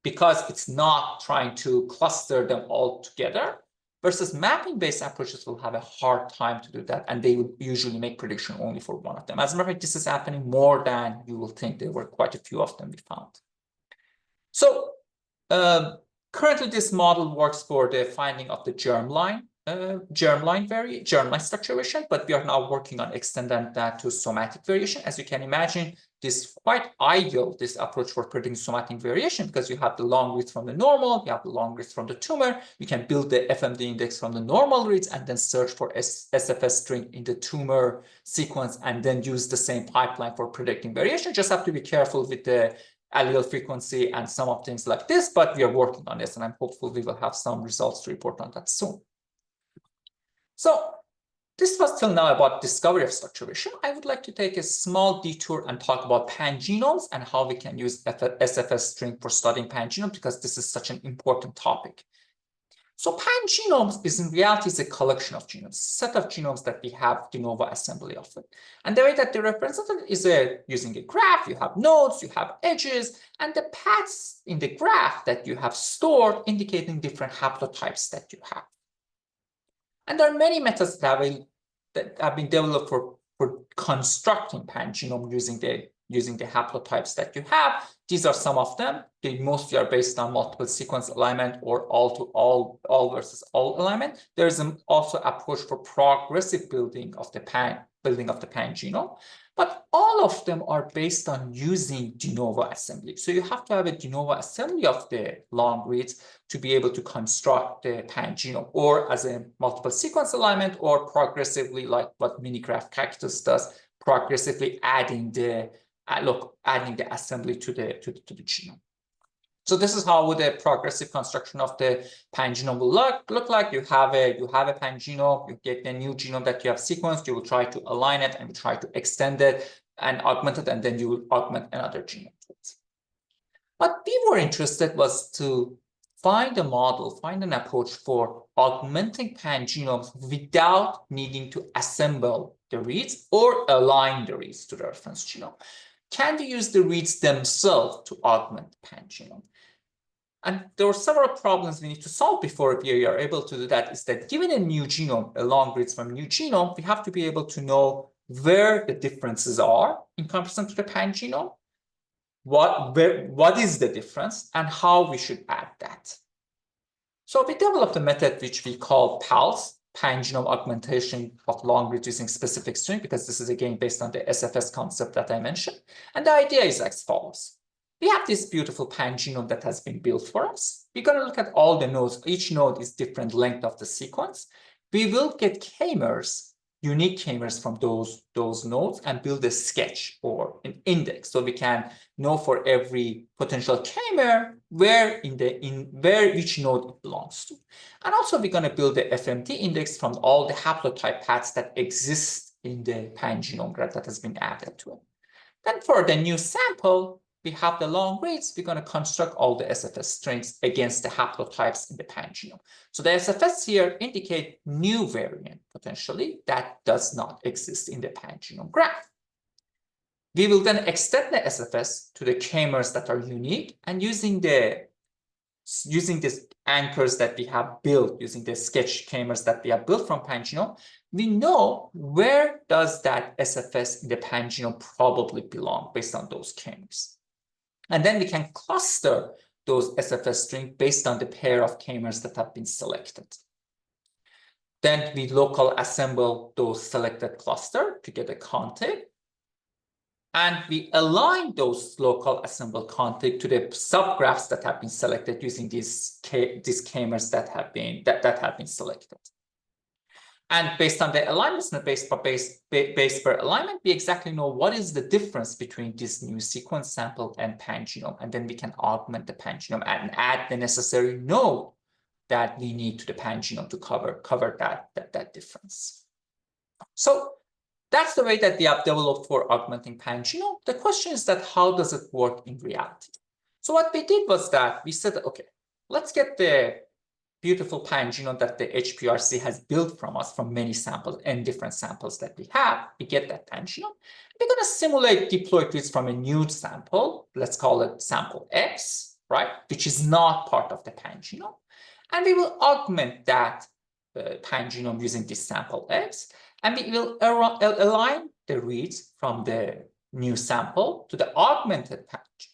because it's not trying to cluster them all together, versus mapping-based approaches will have a hard time to do that, and they will usually make prediction only for one of them. As a matter of fact, this is happening more than you will think. There were quite a few of them we found. So currently, this model works for the finding of the germline structure variation, but we are now working on extending that to somatic variation. As you can imagine, this is quite ideal, this approach for predicting somatic variation, because you have the long reads from the normal, you have the long reads from the tumor, you can build the FMD index from the normal reads and then search for SFS string in the tumor sequence and then use the same pipeline for predicting variation. Just have to be careful with the allele frequency and some of things like this, but we are working on this, and I'm hopeful we will have some results to report on that soon. So this was till now about discovery of structure variation. I would like to take a small detour and talk about pangenomes and how we can use SFS string for studying pangenomes, because this is such an important topic. So pangenomes is in reality is a collection of genomes, set of genomes that we have de novo assembly of it. And the way that they represent it is using a graph. You have nodes, you have edges, and the paths in the graph that you have stored indicating different haplotypes that you have. And there are many methods that have been developed for constructing pangenome using the haplotypes that you have. These are some of them. They mostly are based on multiple sequence alignment or all versus all alignment. There is also approach for progressive building of the pangenome, but all of them are based on using de novo assembly. So you have to have a de novo assembly of the long reads to be able to construct the pangenome, or as a multiple sequence alignment, or progressively, like what minigraph cactus does, progressively adding the assembly to the genome. So this is how the progressive construction of the pangenome will look like. You have a pangenome, you get the new genome that you have sequenced, you will try to align it and try to extend it and augment it, and then you will augment another genome. What we were interested was to find a model, find an approach for augmenting pangenomes without needing to assemble the reads or align the reads to the reference genome. Can we use the reads themselves to augment the pangenome? And there are several problems we need to solve before we are able to do that. Is that given a new genome, a long reads from a new genome, we have to be able to know where the differences are in comparison to the pangenome, what is the difference, and how we should add that. So we developed a method which we call PALS, pan-genome augmentation of long reads using specific string, because this is again based on the SFS concept that I mentioned. And the idea is as follows. We have this beautiful pan-genome that has been built for us. We're going to look at all the nodes. Each node is different length of the sequence. We will get k-mers, unique k-mers from those nodes, and build a sketch or an index. So we can know for every potential k-mer where each node it belongs to. And also we're going to build the FMD index from all the haplotype paths that exist in the pan-genome graph that has been added to it. Then for the new sample, we have the long reads. We're going to construct all the SFS strings against the haplotypes in the pan-genome. So the SFS here indicate new variant potentially that does not exist in the pan-genome graph. We will then extend the SFS to the k-mers that are unique, and using these anchors that we have built, using the sketch k-mers that we have built from pan-genome, we know where does that SFS in the pan-genome probably belong based on those k-mers. And then we can cluster those SFS strings based on the pair of k-mers that have been selected. Then we local assemble those selected cluster to get a config. And we align those local assembled config to the subgraphs that have been selected using these k-mers that have been selected. And based on the alignments and base pair alignment, we exactly know what is the difference between this new sequence sample and pan-genome. And then we can augment the pan-genome and add the necessary node that we need to the pan-genome to cover that difference. So that's the way that we have developed for augmenting pan-genome. The question is that how does it work in reality? So what we did was that we said, okay, let's get the beautiful pan-genome that the HPRC has built from us from many samples and different samples that we have. We get that pan-genome. We're going to simulate diploid reads from a new sample. Let's call it sample X, right? Which is not part of the pan-genome. And we will augment that pan-genome using this sample X. And we will align the reads from the new sample to the augmented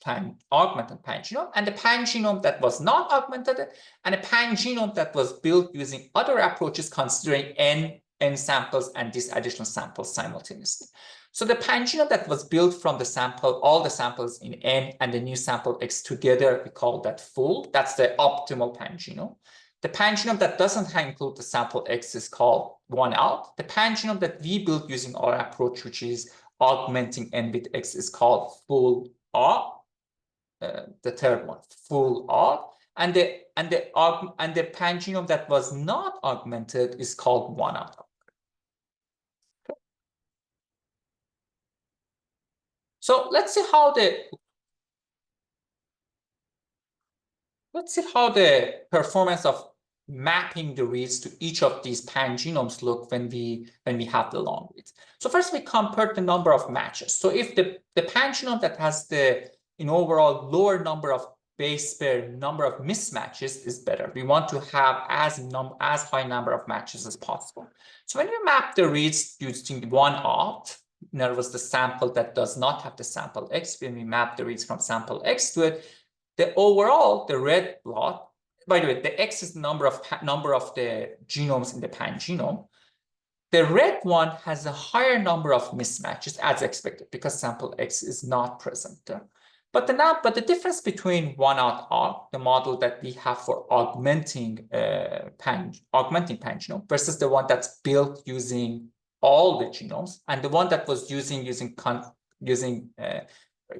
pan-genome, and the pan-genome that was not augmented, and a pan-genome that was built using other approaches considering n samples and these additional samples simultaneously. So the pan-genome that was built from the sample, all the samples in n and the new sample X together, we call that full. That's the optimal pan-genome. The pan-genome that doesn't include the sample X is called one out. The pan-genome that we built using our approach, which is augmenting n with X, is called full odd. The third one, full odd. And the pan-genome that was not augmented is called one out. Okay. So let's see how the performance of mapping the reads to each of these pan-genomes look when we have the long reads. So first we compare the number of matches. So if the pan-genome that has the overall lower number of base pair number of mismatches is better. We want to have as high number of matches as possible. So when we map the reads using one opt, in other words, the sample that does not have the sample X, when we map the reads from sample X to it, the overall, the red plot, by the way, the X is the number of the genomes in the pan-genome. The red one has a higher number of mismatches as expected because sample X is not present there. But the difference between one out odd, the model that we have for augmenting pan-genome versus the one that's built using all the genomes, and the one that was using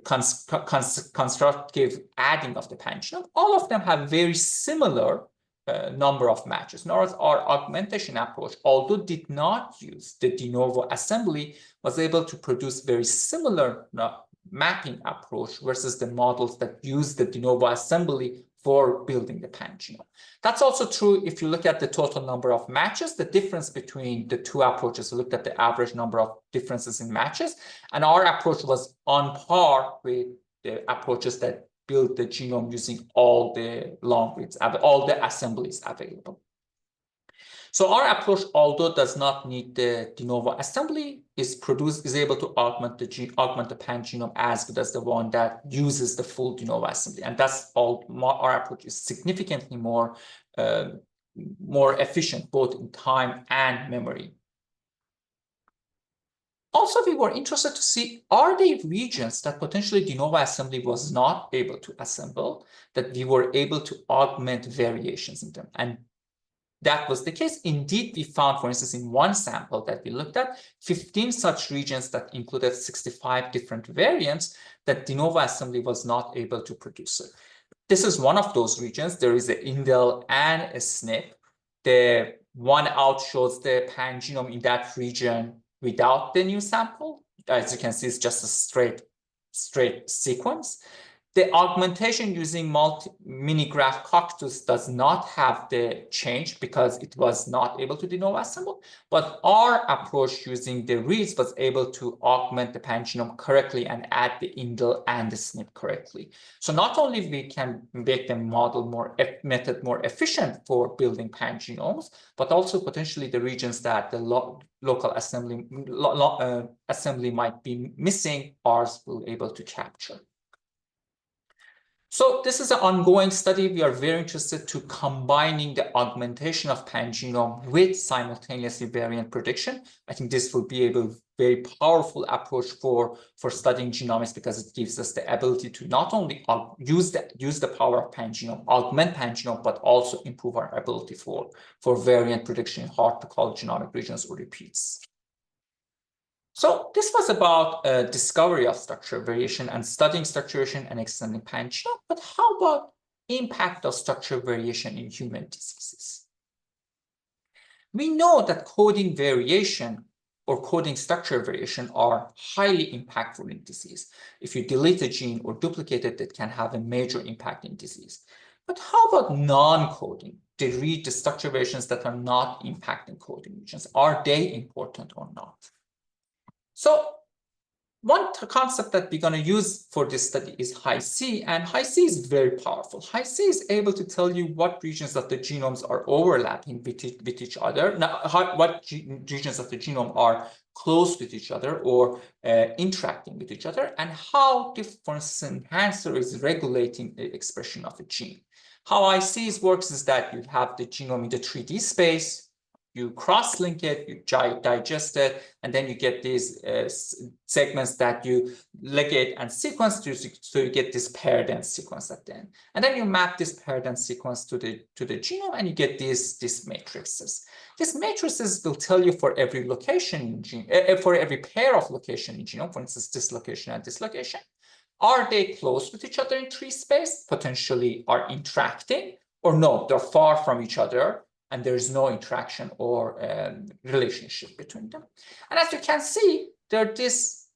constructive adding of the pan-genome, all of them have very similar number of matches. In other words, our augmentation approach, although did not use the de novo assembly, was able to produce very similar mapping approach versus the models that use the de novo assembly for building the pan-genome. That's also true if you look at the total number of matches. The difference between the two approaches, we looked at the average number of differences in matches, and our approach was on par with the approaches that build the genome using all the long reads, all the assemblies available. So our approach, although does not need the de novo assembly, is able to augment the pan-genome as good as the one that uses the full de novo assembly. And that's all. Our approach is significantly more more efficient both in time and memory. Also, we were interested to see, are there regions that potentially de novo assembly was not able to assemble, that we were able to augment variations in them? And that was the case. Indeed, we found, for instance, in one sample that we looked at, 15 such regions that included 65 different variants that de novo assembly was not able to produce. This is one of those regions. There is an indel and a SNP. The one out shows the pangenome in that region without the new sample. As you can see, it's just a straight sequence. The augmentation using mini-graph coctus does not have the change because it was not able to de novo assemble, but our approach using the reads was able to augment the pangenome correctly and add the indel and the SNP correctly. So not only we can make the method more efficient for building pangenomes, but also potentially the regions that the local assembly might be missing, ours will be able to capture. So this is an ongoing study. We are very interested to combining the augmentation of pangenome with simultaneously variant prediction. I think this will be a very powerful approach for studying genomics, because it gives us the ability to not only use the power of pangenome, augment pangenome, but also improve our ability for variant prediction in hard to call genomic regions or repeats. So this was about discovery of structure variation and studying structure variation and extending pangenome. But how about impact of structure variation in human diseases? We know that coding variation or coding structure variation are highly impactful in disease. If you delete a gene or duplicate it, it can have a major impact in disease. But how about non-coding? The structure variations that are not impacting coding regions, are they important or not? So one concept that we're going to use for this study is Hi-C, and Hi-C is very powerful. Hi-C is able to tell you what regions of the genomes are overlapping with each other, what regions of the genome are close with each other or interacting with each other, and how different enhancer is regulating the expression of a gene. How Hi-C works is that you have the genome in the 3D space, you cross-link it, you digest it, and then you get these segments that you ligate and sequence to, so you get this paired end sequence at the end. And then you map this paired end sequence to the genome, and you get these matrices. These matrices will tell you for every location in gene, for every pair of location in genome, for instance, this location and this location, are they close with each other in 3D space, potentially are interacting, or no, they're far from each other, and there is no interaction or relationship between them. And as you can see, there are these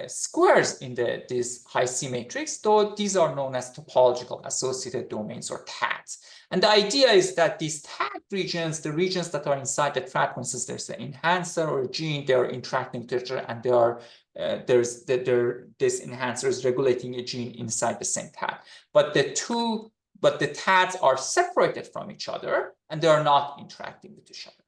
squares in this Hi-C matrix, though these are known as topological associated domains or TADs. And the idea is that these TAD regions, the regions that are inside the TAD, for instance, there's an enhancer or a gene, they are interacting with each other, and this enhancer is regulating a gene inside the same TAD. But the TADs are separated from each other, and they are not interacting with each other.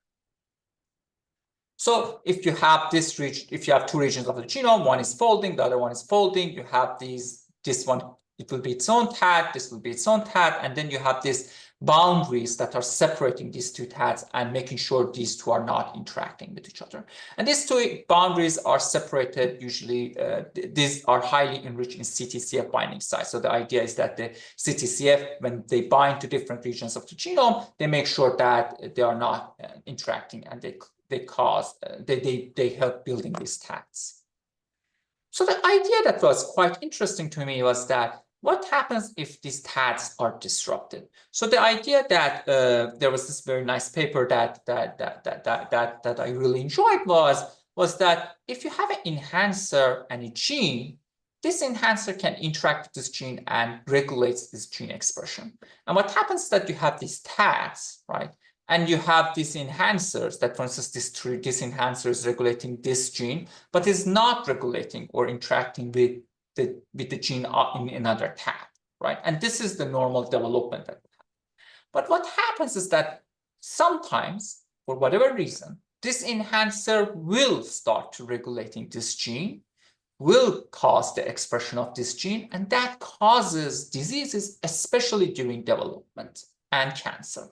So if you have this region, if you have two regions of the genome, one is folding, the other one is folding, you have this one, it will be its own TAD, this will be its own TAD, and then you have these boundaries that are separating these two TADs and making sure these two are not interacting with each other. And these two boundaries are separated, usually, these are highly enriched in CTCF binding sites. So the idea is that the CTCF, when they bind to different regions of the genome, they make sure that they are not interacting, and they help building these TADs. So the idea that was quite interesting to me was that what happens if these TADs are disrupted? So the idea that there was this very nice paper that I really enjoyed was that if you have an enhancer and a gene, this enhancer can interact with this gene and regulates this gene expression. And what happens is that you have these TADs, right? And you have these enhancers that, for instance, this enhancer is regulating this gene, but is not regulating or interacting with the gene in another TAD, right? And this is the normal development that will happen. But what happens is that sometimes, for whatever reason, this enhancer will start to regulating this gene, will cause the expression of this gene, and that causes diseases, especially during development and cancer.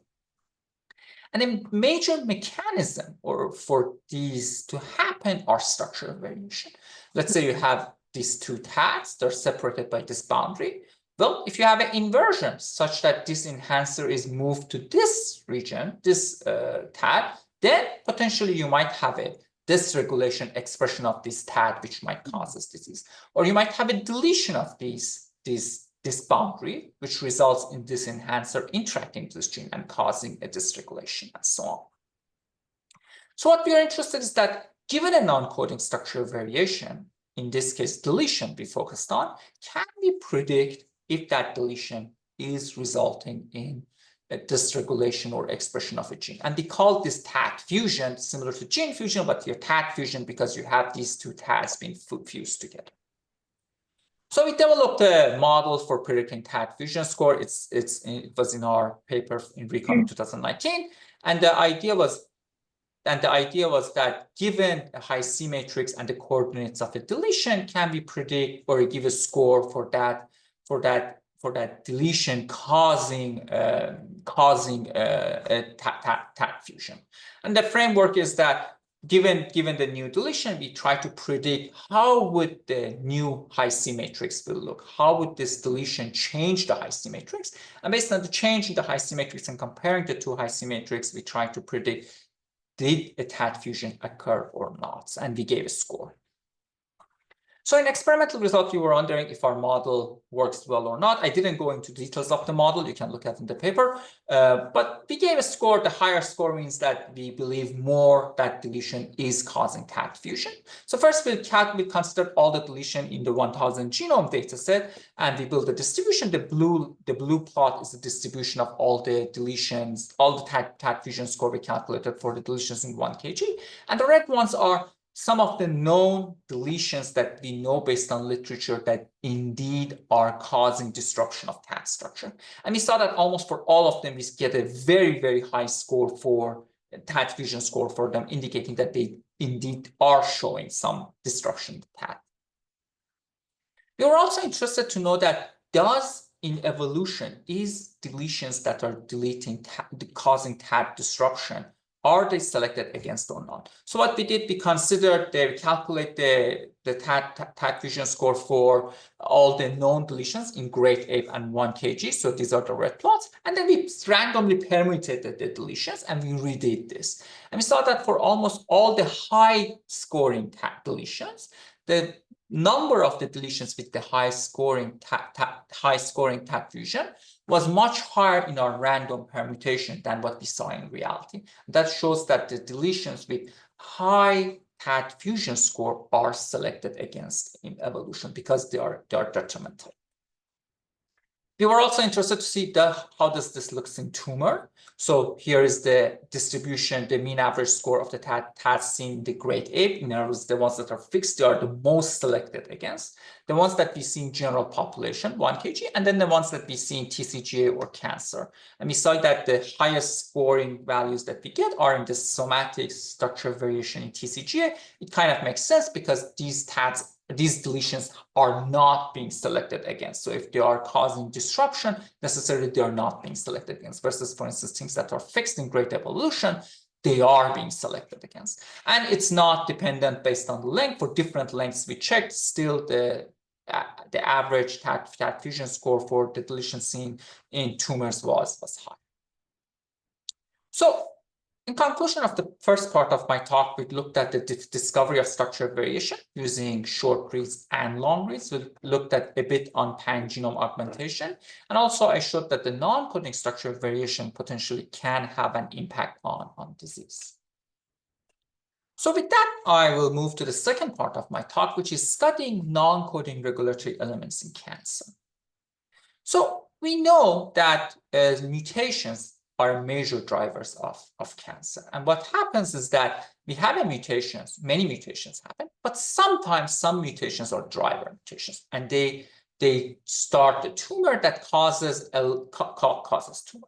And a major mechanism for these to happen are structural variation. Let's say you have these two tags, they're separated by this boundary. Well, if you have an inversion such that this enhancer is moved to this region, this tag, then potentially you might have a dysregulation expression of this tag, which might cause this disease. Or you might have a deletion of this boundary, which results in this enhancer interacting with this gene and causing a dysregulation and so on. So what we are interested is that given a non-coding structural variation, in this case deletion we focused on, can we predict if that deletion is resulting in a dysregulation or expression of a gene? And we call this tag fusion, similar to gene fusion, but here tag fusion because you have these two tags being fused together. So we developed a model for predicting tag fusion score. It was in our paper in Recon in 2019, and the idea was that given a high C matrix and the coordinates of a deletion, can we predict or give a score for that deletion causing a tag fusion. And the framework is that given the new deletion, we try to predict how would the new high C matrix will look. How would this deletion change the high C matrix? And based on the change in the high C matrix and comparing the two high C matrix, we try to predict, did a tag fusion occur or not? And we gave a score. So in experimental result, you were wondering if our model works well or not. I didn't go into details of the model. You can look at it in the paper. But we gave a score. The higher score means that we believe more that deletion is causing tag fusion. So first, we considered all the deletion in the 1000 genome data set, and we built a distribution. The blue plot is the distribution of all the deletions, all the tag fusion score we calculated for the deletions in 1 kg. And the red ones are some of the known deletions that we know based on literature that indeed are causing disruption of tag structure. And we saw that almost for all of them, we get a very, very high score for tag fusion score for them, indicating that they indeed are showing some disruption of tag. We were also interested to know that in evolution, is deletions that are causing tag disruption, are they selected against or not? So what we did, we calculate the tag fusion score for all the known deletions in grade ape and 1 kg. So these are the red plots. And then we randomly permutated the deletions and we redid this. And we saw that for almost all the high scoring tag deletions, the number of the deletions with the high scoring tag fusion was much higher in our random permutation than what we saw in reality. That shows that the deletions with high tag fusion score are selected against in evolution because they are detrimental. We were also interested to see how does this look in tumor. So here is the distribution, the mean average score of the tags seen in the grade ape. In other words, the ones that are fixed, they are the most selected against. The ones that we see in general population, 1 kg, and then the ones that we see in TCGA or cancer. And we saw that the highest scoring values that we get are in the somatic structure variation in TCGA. It kind of makes sense because these deletions are not being selected against. So if they are causing disruption, necessarily they are not being selected against, versus, for instance, things that are fixed in great evolution, they are being selected against. And it's not dependent based on the length. For different lengths we checked, still the average tag fusion score for the deletion seen in tumors was high. So in conclusion of the first part of my talk, we looked at the discovery of structural variation using short reads and long reads. We looked at a bit on pan-genome augmentation. And also I showed that the non-coding structural variation potentially can have an impact on disease. So with that, I will move to the second part of my talk, which is studying non-coding regulatory elements in cancer. So we know that mutations are major drivers of cancer. And what happens is that we have many mutations happen, but sometimes some mutations are driver mutations, and they start a tumor that causes tumor.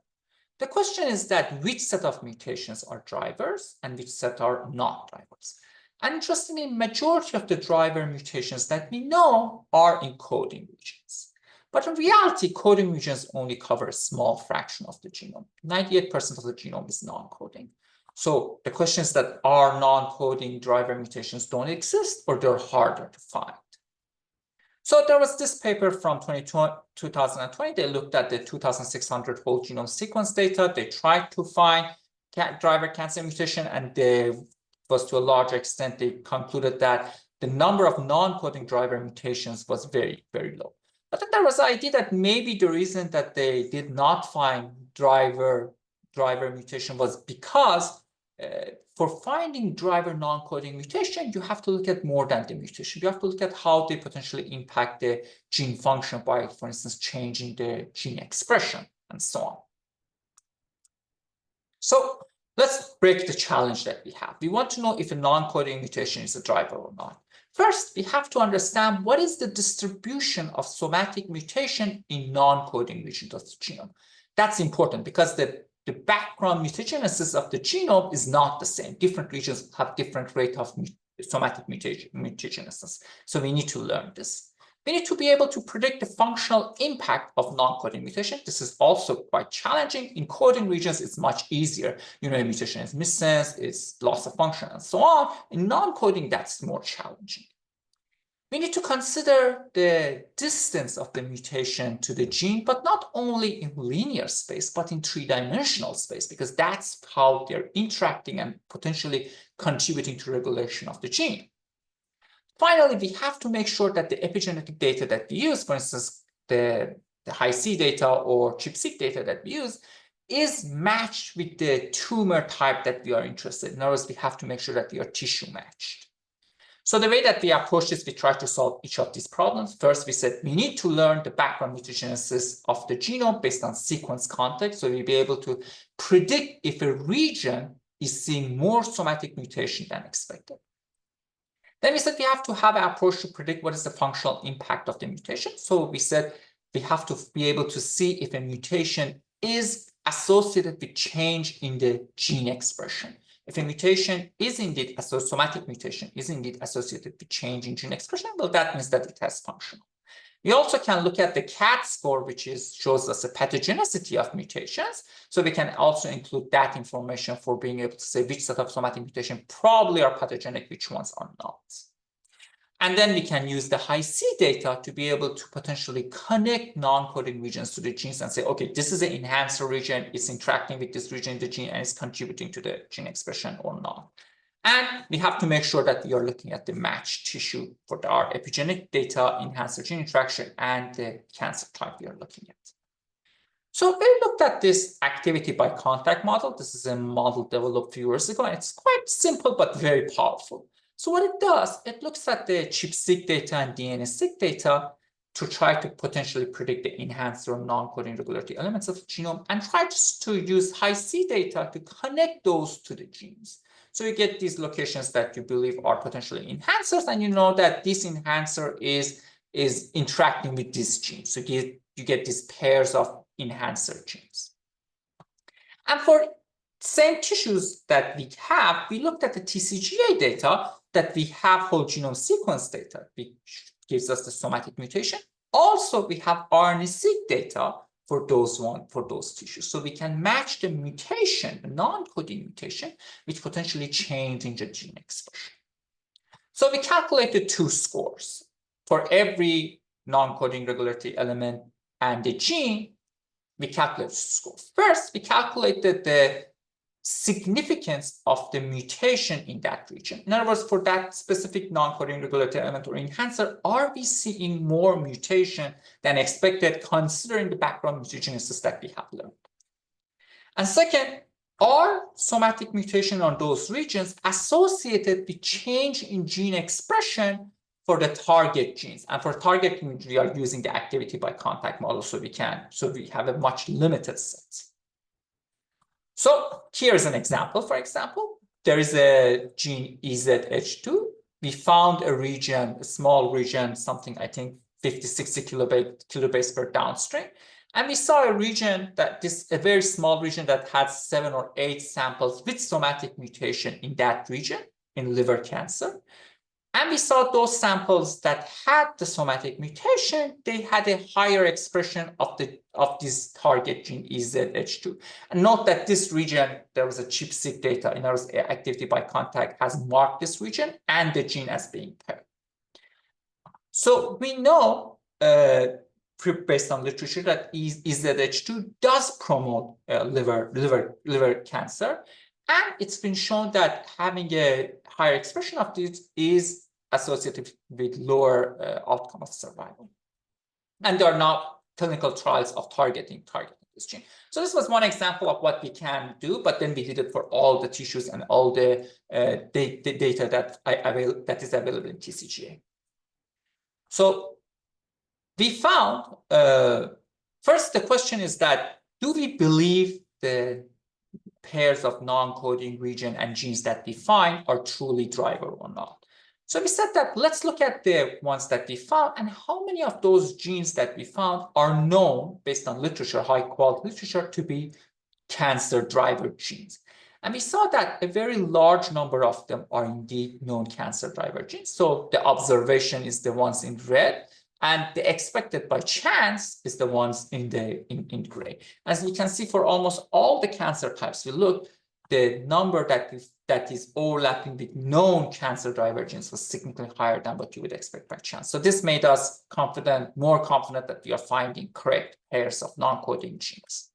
The question is that which set of mutations are drivers and which set are not drivers. And interestingly, majority of the driver mutations that we know are in coding regions. But in reality, coding regions only cover a small fraction of the genome. 98% of the genome is non-coding. So the question is that are non-coding driver mutations don't exist, or they're harder to find? So there was this paper from 2020. They looked at the 2,600 whole genome sequence data. They tried to find driver cancer mutation, and they was to a large extent, they concluded that the number of non-coding driver mutations was very, very low. But then there was the idea that maybe the reason that they did not find driver mutation was because for finding driver non-coding mutation, you have to look at more than the mutation. You have to look at how they potentially impact the gene function by, for instance, changing the gene expression and so on. So let's break the challenge that we have. We want to know if a non-coding mutation is a driver or not. First, we have to understand what is the distribution of somatic mutation in non-coding regions of the genome. That's important because the background mutagenesis of the genome is not the same. Different regions have different rate of somatic mutagenesis. So we need to learn this. We need to be able to predict the functional impact of non-coding mutation. This is also quite challenging. In coding regions, it's much easier. You know, a mutation is missense, it's loss of function, and so on. In non-coding, that's more challenging. We need to consider the distance of the mutation to the gene, but not only in linear space, but in three-dimensional space, because that's how they're interacting and potentially contributing to regulation of the gene. Finally, we have to make sure that the epigenetic data that we use, for instance, the Hi-C data or ChIP-seq data that we use, is matched with the tumor type that we are interested in. In other words, we have to make sure that we are tissue matched. So the way that we approach this, we try to solve each of these problems. First, we said we need to learn the background mutagenesis of the genome based on sequence context. So we'll be able to predict if a region is seeing more somatic mutation than expected. Then we said we have to have an approach to predict what is the functional impact of the mutation. So we said we have to be able to see if a mutation is associated with change in the gene expression. If a mutation is indeed, a somatic mutation is indeed associated with change in gene expression, well, that means that it has functional. We also can look at the CAT score, which shows us the pathogenicity of mutations. So we can also include that information for being able to say which set of somatic mutation probably are pathogenic, which ones are not. And then we can use the Hi-C data to be able to potentially connect non-coding regions to the genes and say, okay, this is an enhancer region, it's interacting with this region in the gene and it's contributing to the gene expression or not. And we have to make sure that we are looking at the matched tissue for our epigenetic data, enhancer gene interaction, and the cancer type we are looking at. So we looked at this activity by contact model. This is a model developed a few years ago, and it's quite simple but very powerful. So what it does, it looks at the ChIP-seq data and DNA-seq data to try to potentially predict the enhancer or non-coding regulatory elements of the genome and tries to use Hi-C data to connect those to the genes. So you get these locations that you believe are potentially enhancers, and you know that this enhancer is interacting with this gene. So you get these pairs of enhancer genes. And for same tissues that we have, we looked at the TCGA data that we have whole genome sequence data, which gives us the somatic mutation. Also, we have RNA-seq data for those tissues. So we can match the mutation, the non-coding mutation, which potentially change in the gene expression. So we calculated two scores for every non-coding regulatory element and the gene. We calculated score. First, we calculated the significance of the mutation in that region. In other words, for that specific non-coding regulatory element or enhancer, are we seeing more mutation than expected considering the background mutagenesis that we have learned? And second, are somatic mutation on those regions associated with change in gene expression for the target genes? And for target genes, we are using the activity by contact model, so we have a much limited set. So here's an example. For example, there is a gene EZH2. We found a region, a small region, something I think 50, 60 kilobase per downstream. And we saw a region a very small region that had 7 or 8 samples with somatic mutation in that region in liver cancer. And we saw those samples that had the somatic mutation, they had a higher expression of this target gene EZH2. And note that this region, there was a ChIP-seq data, in other words, activity by contact has marked this region and the gene as being paired. So we know, based on literature, that EZH2 does promote liver cancer. And it's been shown that having a higher expression of this is associated with lower outcome of survival. And there are now clinical trials of targeting this gene. So this was one example of what we can do, but then we did it for all the tissues and all the data that is available in TCGA. So we found, first the question is that, do we believe the pairs of non-coding region and genes that we find are truly driver or not? So we said that let's look at the ones that we found and how many of those genes that we found are known based on literature, high quality literature, to be cancer driver genes. And we saw that a very large number of them are indeed known cancer driver genes. So the observation is the ones in red, and the expected by chance is the ones in gray. As we can see, for almost all the cancer types we looked, the number that is overlapping with known cancer driver genes was significantly higher than what you would expect by chance. So this made us more confident that we are finding correct pairs of non-coding genes.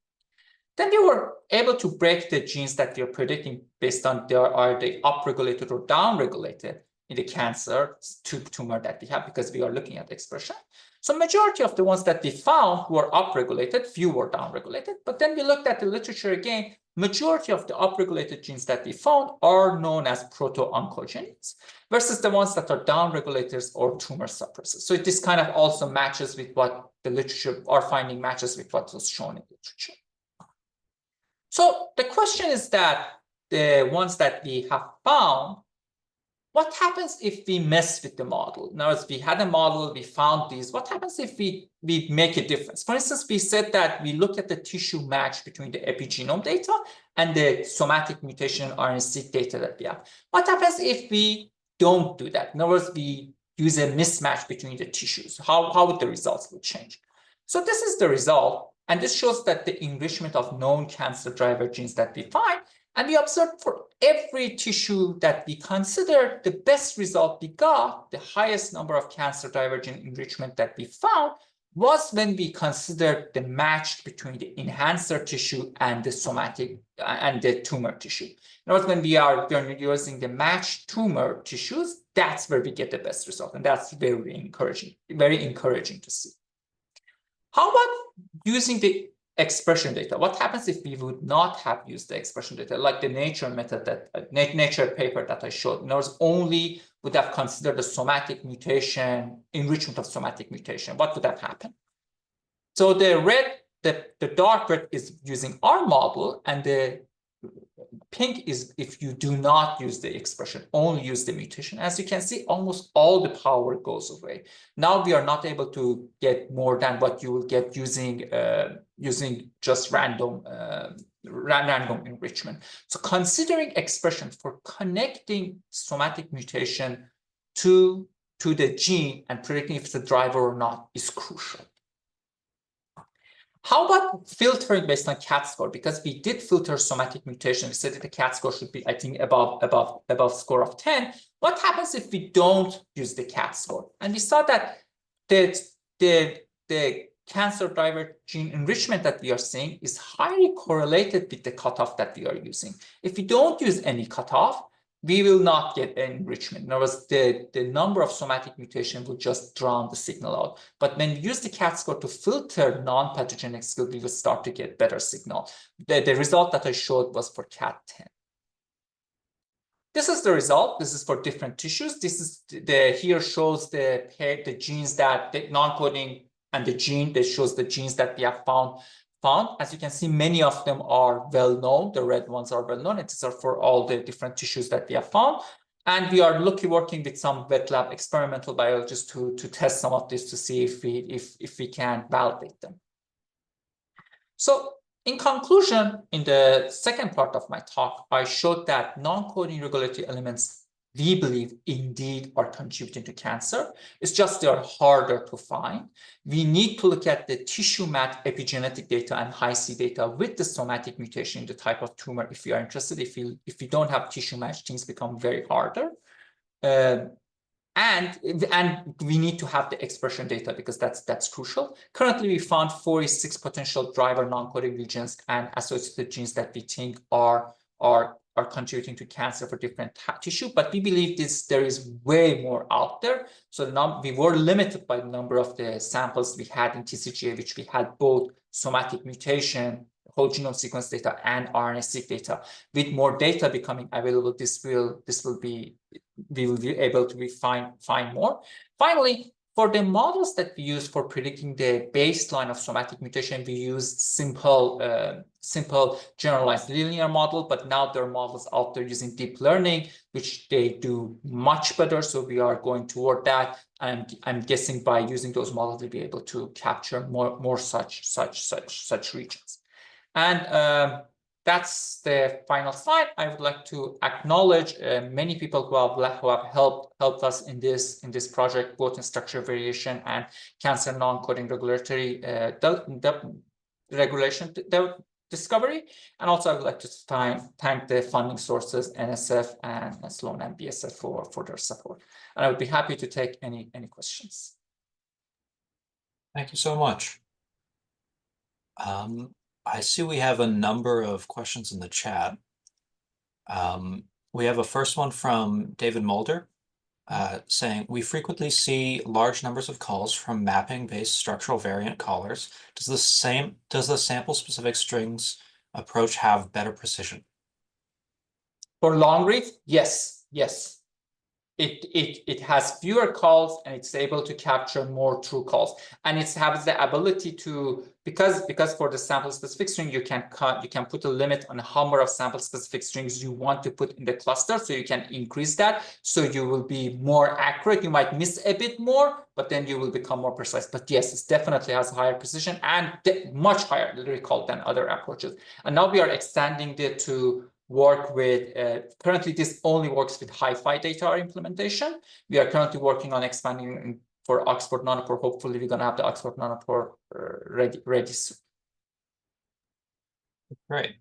Then we were able to break the genes that we are predicting based on are they upregulated or downregulated in the cancer tumor that we have, because we are looking at expression. So majority of the ones that we found were upregulated, few were downregulated. But then we looked at the literature again, majority of the upregulated genes that we found are known as proto-oncogenes versus the ones that are downregulators or tumor suppressors. So this kind of also matches with what the literature, our finding matches with what was shown in the literature. So the question is that the ones that we have found, what happens if we mess with the model? In other words, we had a model, we found these. What happens if we make a difference? For instance, we said that we look at the tissue match between the epigenome data and the somatic mutation RNA-seq data that we have. What happens if we don't do that? In other words, we use a mismatch between the tissues. How would the results would change? So this is the result. And this shows that the enrichment of known cancer driver genes that we find. And we observed for every tissue that we considered, the best result we got, the highest number of cancer driver gene enrichment that we found, was when we considered the match between the enhancer tissue and the somatic and the tumor tissue. In other words, when we are using the matched tumor tissues, that's where we get the best result. And that's very encouraging to see. How about using the expression data? What happens if we would not have used the expression data, like the Nature method, that Nature paper that I showed? In other words, only would have considered the somatic mutation, enrichment of somatic mutation. What would have happened? So the red, the dark red is using our model, and the pink is if you do not use the expression, only use the mutation. As you can see, almost all the power goes away. Now we are not able to get more than what you will get using just random enrichment. So considering expression for connecting somatic mutation to the gene and predicting if it's a driver or not is crucial. How about filtering based on CAT score? Because we did filter somatic mutation. We said that the CAT score should be, I think, above score of 10. What happens if we don't use the CAT score? And we saw that the cancer driver gene enrichment that we are seeing is highly correlated with the cutoff that we are using. If we don't use any cutoff, we will not get an enrichment. In other words, the number of somatic mutation will just drown the signal out. But when we use the CAT score to filter non-pathogenic signal, we will start to get better signal. The result that I showed was for CAT10. This is the result. This is for different tissues. This is here shows the genes that the non-coding and the gene that shows the genes that we have found. As you can see, many of them are well known. The red ones are well known. These are for all the different tissues that we have found. And we are working with some wet lab experimental biologists to test some of this to see if we can validate them. So in conclusion, in the second part of my talk, I showed that non-coding regulatory elements we believe indeed are contributing to cancer. It's just they are harder to find. We need to look at the tissue map epigenetic data and high-C data with the somatic mutation in the type of tumor if you are interested. If you don't have tissue match, things become very harder. And we need to have the expression data because that's crucial. Currently, we found 46 potential driver non-coding regions and associated genes that we think are contributing to cancer for different tissue, but we believe there is way more out there. So now we were limited by the number of the samples we had in TCGA, which we had both somatic mutation, whole genome sequence data, and RNA-seq data. With more data becoming available, we will be able to find more. Finally, for the models that we use for predicting the baseline of somatic mutation, we use simple generalized linear model, but now there are models out there using deep learning, which they do much better. So we are going toward that. And I'm guessing by using those models, we'll be able to capture more such regions. And that's the final slide. I would like to acknowledge many people who have helped us in this project, both in structure variation and cancer non-coding regulatory discovery. And also, I would like to thank the funding sources, NSF and Sloan and BSF for their support. And I would be happy to take any questions. Thank you so much. I see we have a number of questions in the chat. We have a first one from David Mulder saying, we frequently see large numbers of calls from mapping-based structural variant callers. Does the sample-specific strings approach have better precision? For long read, yes. It has fewer calls and it's able to capture more true calls, and it has the ability to, because for the sample specific string you can put a limit on the number of sample specific strings you want to put in the cluster, so you can increase that, so you will be more accurate. You might miss a bit more, but then you will become more precise. But yes, it definitely has higher precision and much higher recall than other approaches. And now we are extending it to work with, currently this only works with hi-fi data implementation. We are currently working on expanding for Oxford Nanopore. Hopefully we're going to have the Oxford Nanopore ready soon. Great.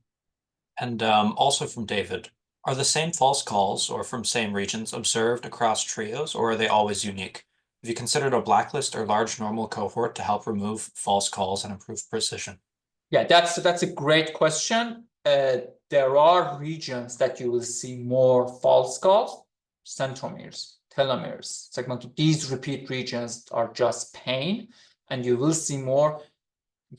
And also from David, are the same false calls or from same regions observed across trios, or are they always unique? Have you considered a blacklist or large normal cohort to help remove false calls and improve precision? Yeah, that's a great question. There are regions that you will see more false calls, centromeres, telomeres, segmental. These repeat regions are just pain, and you will see more.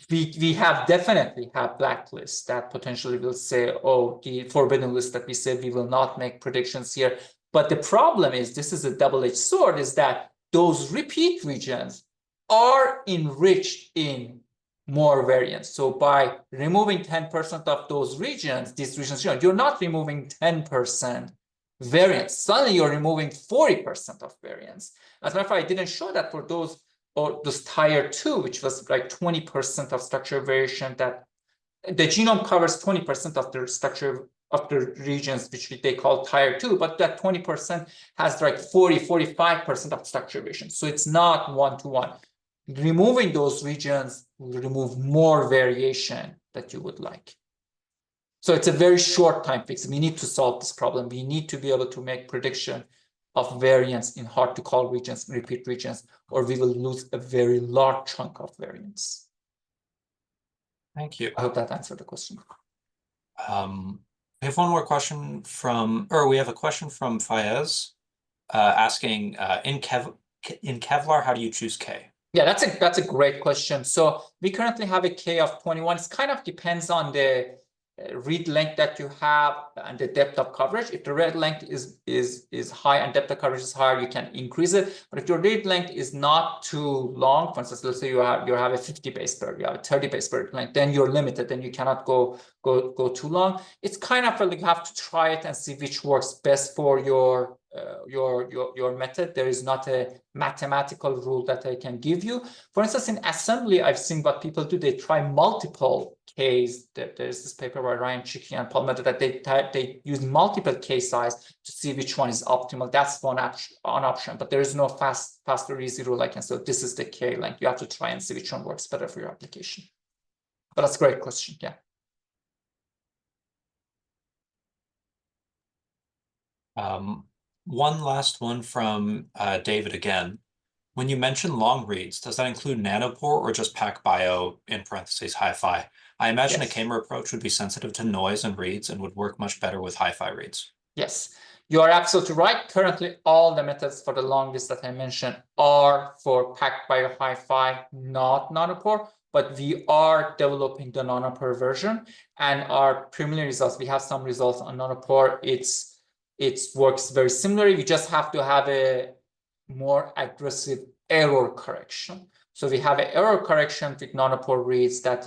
We have definitely have blacklists that potentially will say, oh, the forbidden list that we said we will not make predictions here. But the problem is, this is a double-edged sword, is that those repeat regions are enriched in more variants. So by removing 10% of those regions, these regions, you're not removing 10% variants. Suddenly you're removing 40% of variants. As a matter of fact, I didn't show that for those tier 2, which was like 20% of structure variation, that the genome covers 20% of the structure of the regions, which they call tier 2, but that 20% has like 45% of structure variation. So it's not one-to-one. Removing those regions will remove more variation that you would like. So it's a very short time fix. We need to solve this problem. We need to be able to make prediction of variance in hard to call regions, repeat regions, or we will lose a very large chunk of variance. Thank you. I hope that answered the question. We have one more question we have a question from Fayez asking, in Kevlar, how do you choose K? Yeah, that's a great question. So we currently have a K of 21. It kind of depends on the read length that you have and the depth of coverage. If the read length is high and depth of coverage is higher, you can increase it. But if your read length is not too long, for instance, let's say you have a 50 base pair, you have a 30 base pair length, then you're limited, then you cannot go too long. It's kind of like you have to try it and see which works best for your your method. There is not a mathematical rule that I can give you. For instance, in assembly, I've seen what people do. They try multiple Ks. There's this paper by Ryan Chicky and Paul Mehta that they use multiple K size to see which one is optimal. That's one option, but there is no fast or easy rule I can say, this is the K length. You have to try and see which one works better for your application. But that's a great question, yeah. One last one from David again. When you mention long reads, does that include nanopore or just PacBio in parentheses hi-fi? I imagine a K-mer approach would be sensitive to noise and reads and would work much better with hi-fi reads. Yes, you are absolutely right. Currently, all the methods for the long reads that I mentioned are for PacBio hi-fi, not nanopore, but we are developing the nanopore version, and our preliminary results, we have some results on nanopore. It works very similarly. We just have to have a more aggressive error correction. So we have an error correction with nanopore reads that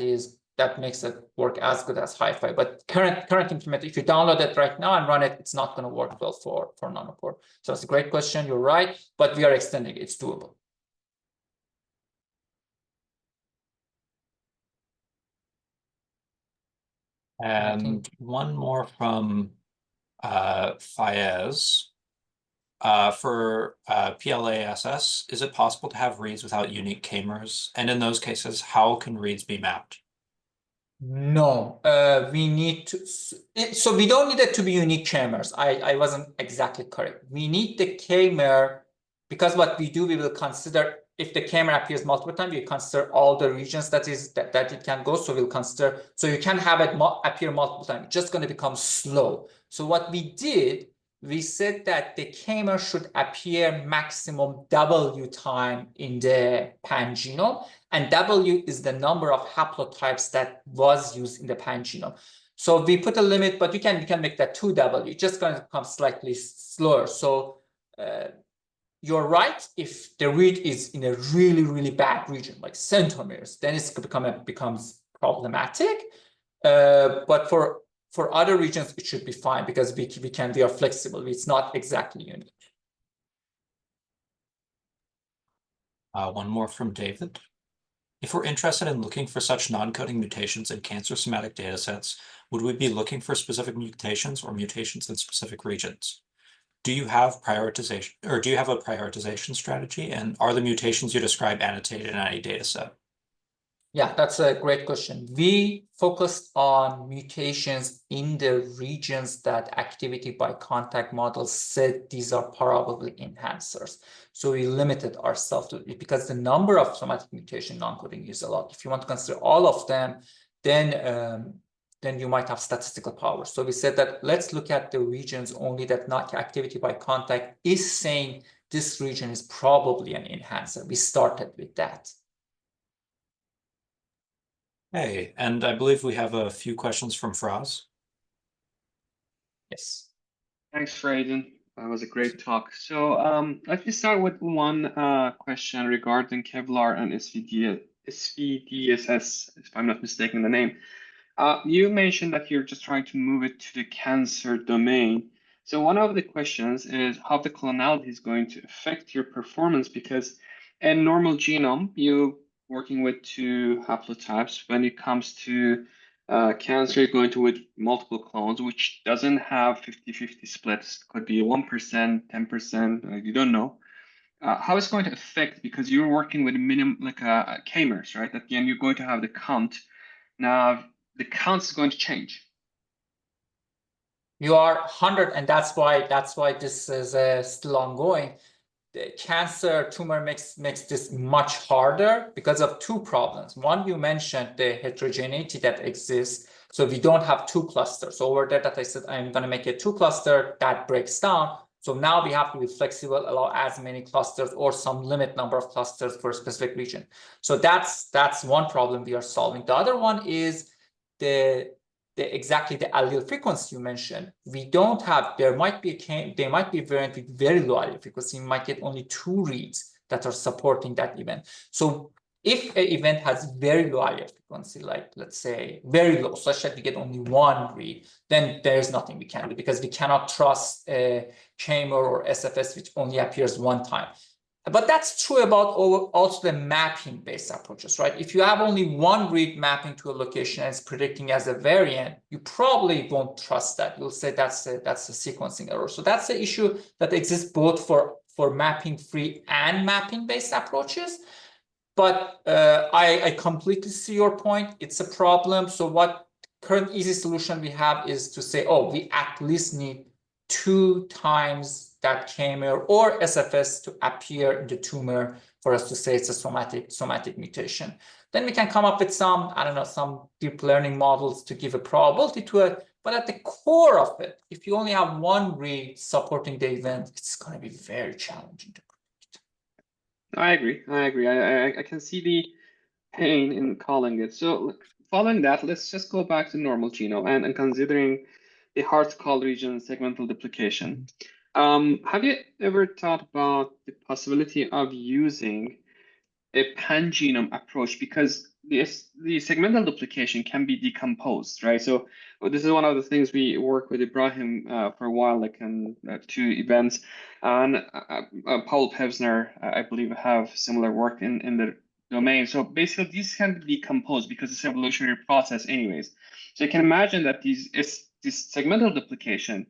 makes it work as good as hi-fi. But current implement, if you download it right now and run it, it's not going to work well for nanopore. So it's a great question. You're right, but we are extending it. It's doable. And one more from Fayez. For PLASS, is it possible to have reads without unique K-mers? And in those cases, how can reads be mapped? No, we need to. So we don't need it to be unique K-mers. I wasn't exactly correct. We need the K-mer because what we do, we will consider if the K-mer appears multiple times, we consider all the regions that it can go. So we'll consider. So you can have it appear multiple times. It's just going to become slow. So what we did, we said that the K-mer should appear maximum W time in the pangenome, and W is the number of haplotypes that was used in the pangenome. So we put a limit, but we can make that 2W. It's just going to become slightly slower. So you're right. If the read is in a really, really bad region, like centromeres, then it becomes problematic. But for other regions, it should be fine because we are flexible. It's not exactly unique. One more from David. If we're interested in looking for such non-coding mutations in cancer somatic datasets, would we be looking for specific mutations or mutations in specific regions? Do you have prioritization, or do you have a prioritization strategy? And are the mutations you describe annotated in any dataset? Yeah, that's a great question. We focused on mutations in the regions that activity by contact models said these are probably enhancers. So we limited ourselves to it because the number of somatic mutation non-coding is a lot. If you want to consider all of them, then you might have statistical power. So we said that let's look at the regions only that not activity by contact is saying this region is probably an enhancer. We started with that. Hey, and I believe we have a few questions from Faraz. Yes. Thanks, Fereydoun. That was a great talk. So let me start with one question regarding Kevlar and SVDSS, if I'm not mistaken the name. You mentioned that you're just trying to move it to the cancer domain. So one of the questions is how the clonality is going to affect your performance, because in normal genome, you're working with 2 haplotypes. When it comes to cancer, you're going to with multiple clones, which doesn't have 50-50 splits. Could be 1%, 10%, you don't know. How it's going to affect, because you're working with a minimum, like a K-mers, right? At the end, you're going to have the count. Now, the count is going to change. You are 100, and that's why this is still ongoing. The cancer tumor makes this much harder because of 2 problems. One, you mentioned the heterogeneity that exists. So we don't have 2 clusters. So over there that I said, I'm going to make a 2 cluster that breaks down. So now we have to be flexible, allow as many clusters or some limit number of clusters for a specific region. So that's one problem we are solving. The other one is exactly the allele frequency you mentioned. We don't have, there might be a variant with very low allele frequency. You might get only 2 reads that are supporting that event. So If an event has very low IF frequency, like let's say very low, such that we get only one read, then there's nothing we can do because we cannot trust a CAREER or SFS, which only appears one time. But that's true about also the mapping-based approaches, right? If you have only one read mapping to a location and it's predicting as a variant, you probably won't trust that. You'll say that's a sequencing error. So that's the issue that exists both for mapping-free and mapping-based approaches. But I completely see your point. It's a problem. So what current easy solution we have is to say, oh, we at least need 2 times that CAREER or SFS to appear in the tumor for us to say it's a somatic mutation. Then we can come up with some, I don't know, some deep learning models to give a probability to it. But at the core of it, if you only have one read supporting the event, it's going to be very challenging to predict. I agree. I can see the pain in calling it. So look, following that, let's just go back to normal genome and considering the hard to call region segmental duplication. Have you ever thought about the possibility of using a pan-genome approach? Because the segmental duplication can be decomposed, right? So this is one of the things we work with Ibrahim for a while, like in 2 events, and Paul Pevsner, I believe, have similar work in the domain. So basically, these can be decomposed because it's an evolutionary process, anyways. So you can imagine that this segmental duplication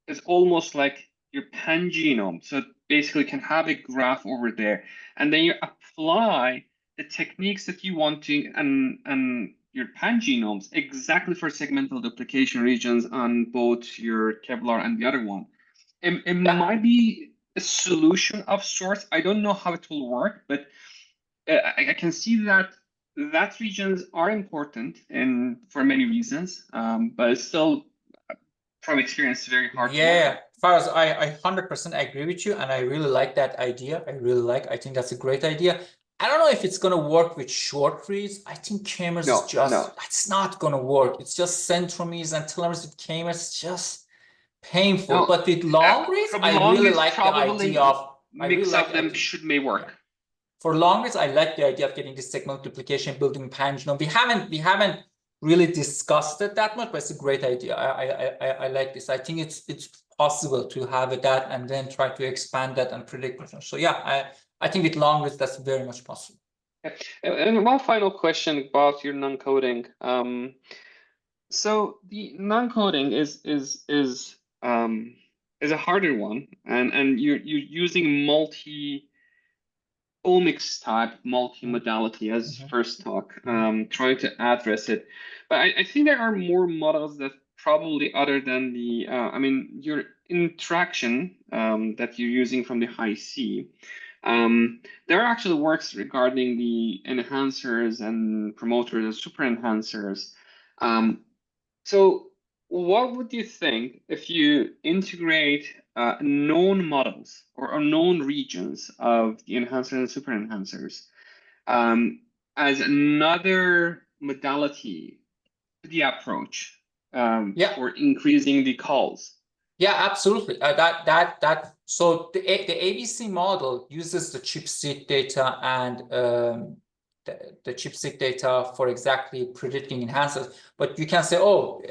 is almost like your pan-genome. So basically, you can have a graph over there, and then you apply the techniques that you want to and your pan-genomes exactly for segmental duplication regions on both your Kevlar and the other one. It might be a solution of sorts. I don't know how it will work, but I can see that regions are important and for many reasons, but it's still, from experience, very hard to work. Faraz, I 100% agree with you, and I really like that idea. I think that's a great idea. I don't know if it's going to work with short reads. I think CAREERs is just, it's not going to work. It's just centromeres and telomeres with CAREERs. It's just painful. But with long reads, I really like the idea of mix of them may work. For long reads, I like the idea of getting this segmental duplication, building pan-genome. We haven't really discussed it that much, but it's a great idea. I like this. I think it's possible to have that and then try to expand that and predict. So yeah, I think with long reads that's very much possible. And one final question about your non-coding. So the non-coding is a harder one, and you're using multi-omics type, multi-modality as first talk, trying to address it. But I think there are more models that probably, other than the, I mean, your interaction that you're using from the high C. There are actually works regarding the enhancers and promoters and super enhancers. So what would you think if you integrate known models or known regions of the enhancers and super enhancers as another modality to the approach for increasing the calls? Yeah, absolutely. So the ABC model uses the chip-seq data and the chip-seq data for exactly predicting enhancers. But you can say, oh,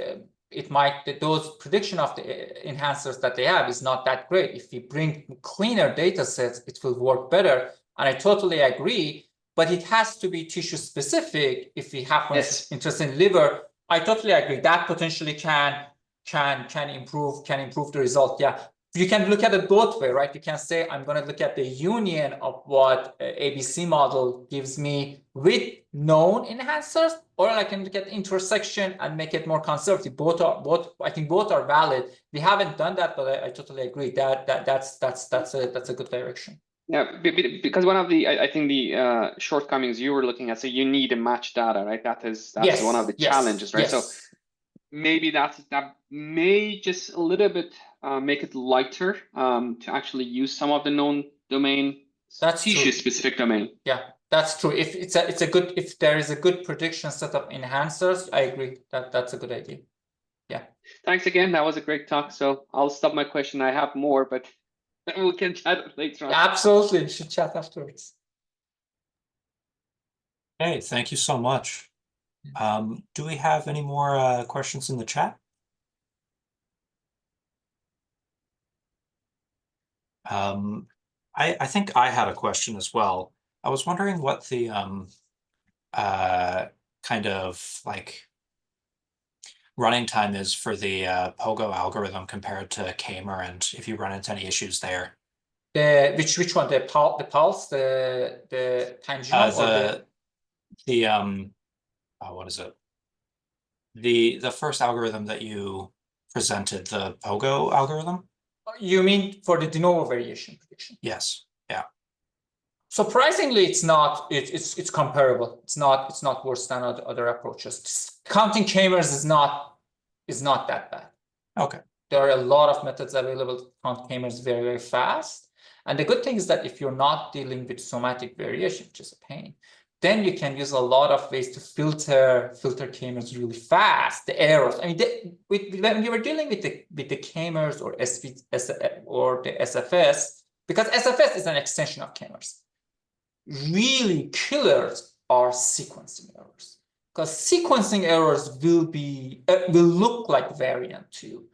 it might, those prediction of the enhancers that they have is not that great. If we bring cleaner data sets, it will work better. And I totally agree, but it has to be tissue specific. If we have interest in liver, I totally agree. That potentially can improve the result. Yeah, you can look at it both way, right? You can say I'm going to look at the union of what ABC model gives me with known enhancers, or I can look at the intersection and make it more conservative. I think both are valid. We haven't done that, but I totally agree that that's a good direction. Yeah, because one of the I think the shortcomings you were looking at, so you need to match data, right? That's one of the challenges, right? So maybe that may just a little bit make it lighter to actually use some of the known domain, tissue specific domain. Yeah, that's true. If if there is a good prediction set of enhancers, I agree that that's a good idea. Yeah. Thanks again. That was a great talk. So I'll stop my question. I have more, but we can chat later on. Absolutely, we should chat afterwards. Hey, thank you so much. Do we have any more questions in the chat? I think I had a question as well. I was wondering what the kind of like running time is for the POGO algorithm compared to Kamer, and if you run into any issues there. Which one? The pulse, the time genome, or the what is it? The first algorithm that you presented, the POGO algorithm? you mean for the de novo variation prediction? Yes. Yeah. Surprisingly, it's not. It's comparable. It's not worse than other approaches. Counting Kamers is not that bad. Okay. There are a lot of methods available to count Kamers very, very fast. And the good thing is that if you're not dealing with somatic variation, which is a pain, then you can use a lot of ways to filter Kamers really fast. The errors. I mean, when you were dealing with the Kamers or or the SFS, because SFS is an extension of Kamers. Really killers are sequencing errors, because sequencing errors will look like variant too,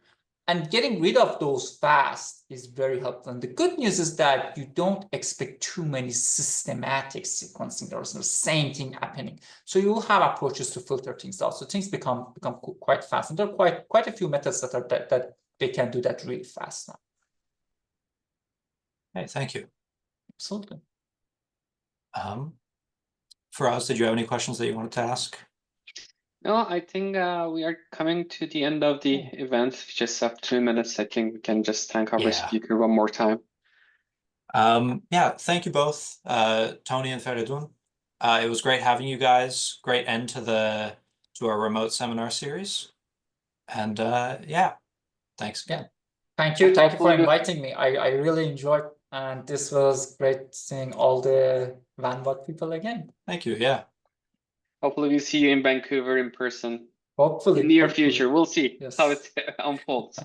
and getting rid of those fast is very helpful. And the good news is that you don't expect too many systematic sequencing errors, the same thing happening. So you will have approaches to filter things out. So things become quite fast, and there are quite a few methods that they can do that really fast now. Hey, thank you. Absolutely. Faraz, did you have any questions that you wanted to ask? No, I think we are coming to the end of the event. Just have 2 minutes. I think we can just thank our speaker one more time. Yeah, thank you both, Tony and Fereydoun. It was great having you guys. Great end to our remote seminar series. And yeah, thanks again. Thank you. Thank you for inviting me. I really enjoyed, and this was great seeing all the Vanbot people again. Thank you. Yeah. Hopefully we see you in Vancouver in person. Hopefully. In the near future. We'll see Yes. how it unfolds.